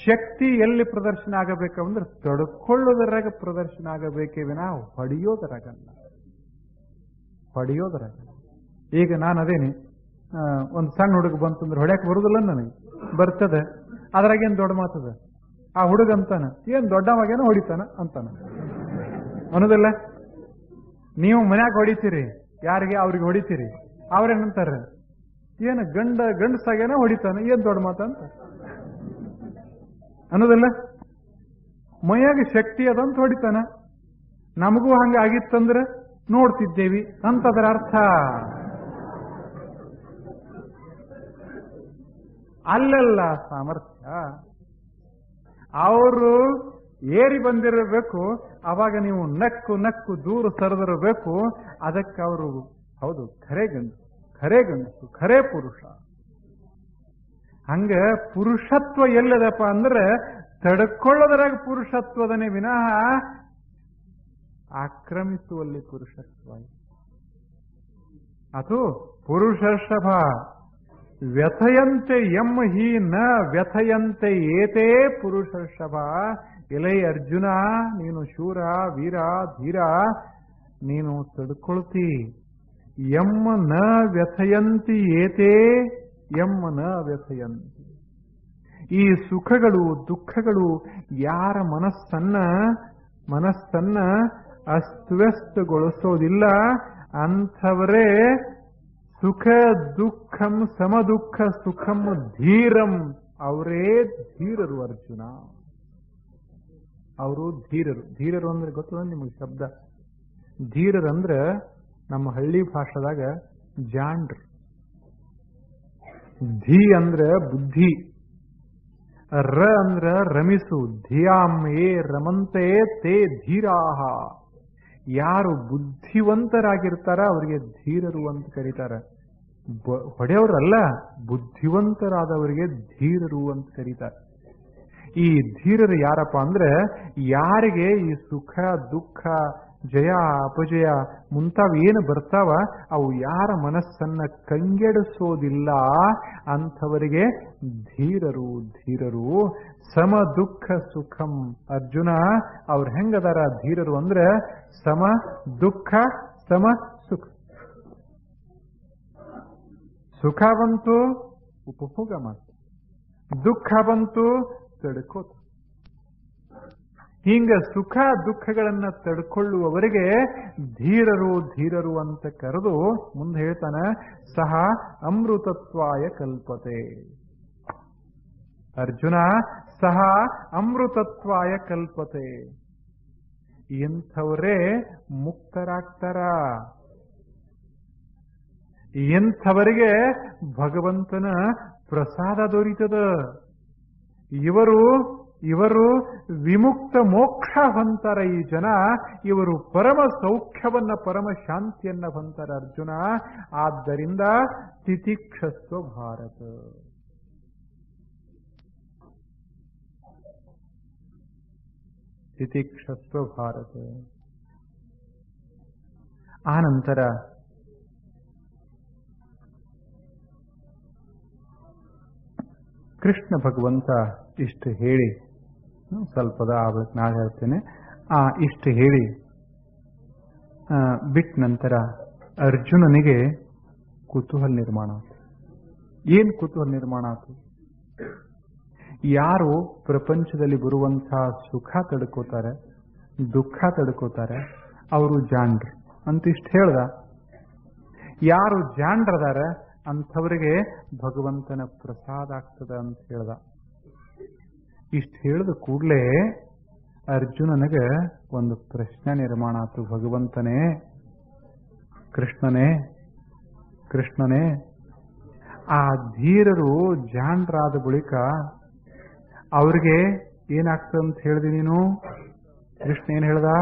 ಶಕ್ತಿ ಎಲ್ಲಿ ಪ್ರದರ್ಶನ ಆಗಬೇಕಂದ್ರೆ ತಡ್ಕೊಳ್ಳೋದರಾಗ ಪ್ರದರ್ಶನ ಆಗಬೇಕೇ ವಿನ ಹೊಡೆಯೋದರಾಗಲ್ಲ. ಈಗ ನಾನು ಅದೇನಿ, ಒಂದು ಸಣ್ಣ ಹುಡುಗ ಬಂತಂದ್ರೆ ಹೊಡ್ಯಾಕ್ ಬರುದಿಲ್ಲ ನನಗೆ, ಬರ್ತದೆ. ಅದ್ರಾಗೇನ್ ದೊಡ್ಡ ಮಾತದ? ಆ ಹುಡುಗ ಅಂತಾನ, ಏನ್ ದೊಡ್ಡವಾಗೇನೋ ಹೊಡಿತಾನ ಅಂತಾನ, ಅನ್ನೋದಿಲ್ಲ. ನೀವು ಮನ್ಯಾಗ ಹೊಡಿತೀರಿ, ಯಾರಿಗೆ? ಅವ್ರಿಗೆ ಹೊಡಿತೀರಿ. ಅವ್ರೇನಂತಾರ, ಏನು ಗಂಡಸಾಗೇನೋ ಹೊಡಿತಾನ, ಏನ್ ದೊಡ್ಡ ಮಾತ ಅಂತ ಅನ್ನೋದಿಲ್ಲ. ಮೈಯಾಗ ಶಕ್ತಿ ಅದಂತ ಹೊಡಿತಾನ. ನಮಗೂ ಹಂಗ ಆಗಿತ್ತಂದ್ರೆ ನೋಡ್ತಿದ್ದೇವಿ ಅಂತದರ ಅರ್ಥ. ಅಲ್ಲೆಲ್ಲ ಸಾಮರ್ಥ್ಯ. ಅವರು ಏರಿ ಬಂದಿರಬೇಕು, ಅವಾಗ ನೀವು ನಕ್ಕು ನಕ್ಕು ದೂರ ಸರಿದಿರಬೇಕು. ಅದಕ್ಕೆ ಅವರು ಹೌದು ಖರೇ ಗಂಡಸು, ಖರೇ ಪುರುಷ. ಹಂಗ ಪುರುಷತ್ವ ಎಲ್ಲದಪ್ಪ ಅಂದ್ರೆ ತಡ್ಕೊಳ್ಳೋದ್ರಾಗ ಪುರುಷತ್ವದನೇ ವಿನಃ ಆಕ್ರಮಿಸುವಲ್ಲಿ ಪುರುಷತ್ವ. ಅದು ಪುರುಷರ್ಷಭ ವ್ಯಥಯಂತೆ ಎಂ ಹಿ ನ ವ್ಯಥಯಂತೆ ಏತೇ ಪುರುಷರ್ಷಭ. ಎಲೈ ಅರ್ಜುನ, ನೀನು ಶೂರ ವೀರ ಧೀರ, ನೀನು ತಡ್ಕೊಳ್ತಿ. ಎಂ ನ ವ್ಯಥಯಂತಿ ಏತೇ, ಎಂ ನ ವ್ಯಥಯಂತಿ. ಈ ಸುಖಗಳು ದುಃಖಗಳು ಯಾರ ಮನಸ್ಸನ್ನ ಅಸ್ತವ್ಯಸ್ತಗೊಳಿಸೋದಿಲ್ಲ, ಅಂಥವರೇ ಸುಖ ದುಃಖಂ ಸಮದುಃಖ ಸುಖಂ ಧೀರಂ. ಅವರೇ ಧೀರರು ಅರ್ಜುನ. ಅವರು ಧೀರರು ಅಂದ್ರೆ ಗೊತ್ತದ ನಿಮಗೆ ಶಬ್ದ? ಧೀರರಂದ್ರೆ ನಮ್ಮ ಹಳ್ಳಿ ಭಾಷೆದಾಗ ಜಾಂಡ್ರು. ಧೀ ಅಂದ್ರೆ ಬುದ್ಧಿ, ರ ಅಂದ್ರ ರಮಿಸು. ಧಿಯಾಂ ಯೇ ರಮಂತೆ ತೇ ಧೀರಾಹ. ಯಾರು ಬುದ್ಧಿವಂತರಾಗಿರ್ತಾರ ಅವರಿಗೆ ಧೀರರು ಅಂತ ಕರೀತಾರೆ. ಹೊಡೆಯವರಲ್ಲ, ಬುದ್ಧಿವಂತರಾದವರಿಗೆ ಧೀರರು ಅಂತ ಕರೀತಾರೆ. ಈ ಧೀರರು ಯಾರಪ್ಪ ಅಂದ್ರೆ ಯಾರಿಗೆ ಈ ಸುಖ ದುಃಖ ಜಯ ಅಪಜಯ ಮುಂತಾವ ಏನು ಬರ್ತಾವ ಅವು ಯಾರ ಮನಸ್ಸನ್ನ ಕಂಗೆಡಿಸೋದಿಲ್ಲ, ಅಂಥವರಿಗೆ ಧೀರರು. ಸಮ ದುಃಖ ಸುಖಂ. ಅರ್ಜುನ ಅವ್ರು ಹೆಂಗದಾರ ಧೀರರು ಅಂದ್ರೆ ಸಮ ದುಃಖ ಸಮ ಸುಖ. ಸುಖ ಬಂತು ಉಪಭೋಗ ಮಾಡ್ತಾರೆ, ದುಃಖ ಬಂತು ತಡ್ಕೋತ. ಹಿಂಗ ಸುಖ ದುಃಖಗಳನ್ನ ತಡ್ಕೊಳ್ಳುವವರಿಗೆ ಧೀರರು ಅಂತ ಕರೆದು ಮುಂದೆ ಹೇಳ್ತಾನೆ, ಸಹ ಅಮೃತತ್ವಾಯ ಕಲ್ಪತೆ. ಅರ್ಜುನ ಸಹ ಅಮೃತತ್ವಾಯ ಕಲ್ಪತೆ. ಇಂಥವರೇ ಮುಕ್ತರಾಗ್ತಾರ. ಇಂಥವರಿಗೆ ಭಗವಂತನ ಪ್ರಸಾದ ದೊರೀತದ. ಇವರು ಇವರು ವಿಮುಕ್ತ ಮೋಕ್ಷ ಹೊಂತರ. ಈ ಜನ ಇವರು ಪರಮ ಸೌಖ್ಯವನ್ನ ಪರಮ ಶಾಂತಿಯನ್ನ ಹೊಂತರ ಅರ್ಜುನ. ಆದ್ದರಿಂದ ತಿತಿಕ್ಷಸ್ವ ಭಾರತ. ತಿತಿಕ್ಷಸ್ವ ಭಾರತ. ಆನಂತರ ಕೃಷ್ಣ ಭಗವಂತ ಇಷ್ಟು ಹೇಳಿ, ಸ್ವಲ್ಪದ ಆಗ್ಬೇಕು ನಾಳೆ ಹೇಳ್ತೇನೆ, ಇಷ್ಟು ಹೇಳಿ ಬಿಟ್ಟ ನಂತರ ಅರ್ಜುನನಿಗೆ ಕುತೂಹಲ ನಿರ್ಮಾಣ ಆಯ್ತು. ಏನ್ ಕುತೂಹಲ ನಿರ್ಮಾಣ ಆಯ್ತು? ಯಾರು ಪ್ರಪಂಚದಲ್ಲಿ ಬರುವಂತಹ ಸುಖ ತಡ್ಕೋತಾರೆ, ದುಃಖ ತಡ್ಕೋತಾರೆ, ಅವರು ಜಾಂಡ್ರು ಅಂತ ಇಷ್ಟು ಹೇಳ್ದ. ಯಾರು ಜಾಂಡ್ರದಾರ ಅಂಥವರಿಗೆ ಭಗವಂತನ ಪ್ರಸಾದ ಆಗ್ತದ ಅಂತ ಹೇಳ್ದ. ಇಷ್ಟು ಹೇಳಿದ ಕೂಡಲೇ ಅರ್ಜುನನಿಗೆ ಒಂದು ಪ್ರಶ್ನೆ ನಿರ್ಮಾಣ ಆಯ್ತು. ಭಗವಂತನೇ, ಕೃಷ್ಣನೇ, ಆ ಧೀರರು ಜಾಂಡ್ರಾದ ಬಳಿಕ ಅವ್ರಿಗೆ ಏನಾಗ್ತದೆ ಅಂತ ಹೇಳಿದೆ ನೀನು? ಕೃಷ್ಣ ಏನ್ ಹೇಳ್ದ?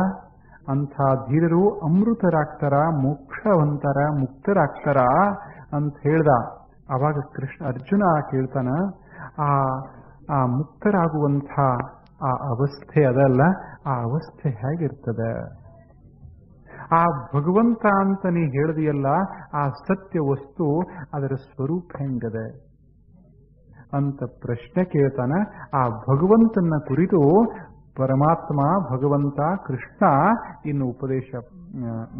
ಅಂಥ ಧೀರರು ಅಮೃತರಾಗ್ತಾರ, ಮೋಕ್ಷವಂತರ, ಮುಕ್ತರಾಗ್ತಾರ ಅಂತ ಹೇಳ್ದ. ಅವಾಗ ಅರ್ಜುನ ಕೇಳ್ತಾನ, ಆ ಮುಕ್ತರಾಗುವಂಥ ಆ ಅವಸ್ಥೆ ಅದಲ್ಲ, ಆ ಅವಸ್ಥೆ ಹೇಗಿರ್ತದೆ? ಆ ಭಗವಂತ ಅಂತ ನೀ ಹೇಳಿದೆಯಲ್ಲ, ಆ ಸತ್ಯ ವಸ್ತು ಅದರ ಸ್ವರೂಪ ಹೆಂಗದೆ ಅಂತ ಪ್ರಶ್ನೆ ಕೇಳ್ತಾನ. ಆ ಭಗವಂತನ ಕುರಿತು ಪರಮಾತ್ಮ ಭಗವಂತ ಕೃಷ್ಣ ಇನ್ನು ಉಪದೇಶ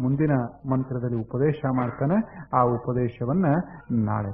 ಮುಂದಿನ ಮಂತ್ರದಲ್ಲಿ ಉಪದೇಶ ಮಾಡ್ತಾನೆ. ಆ ಉಪದೇಶವನ್ನ ನಾಳೆ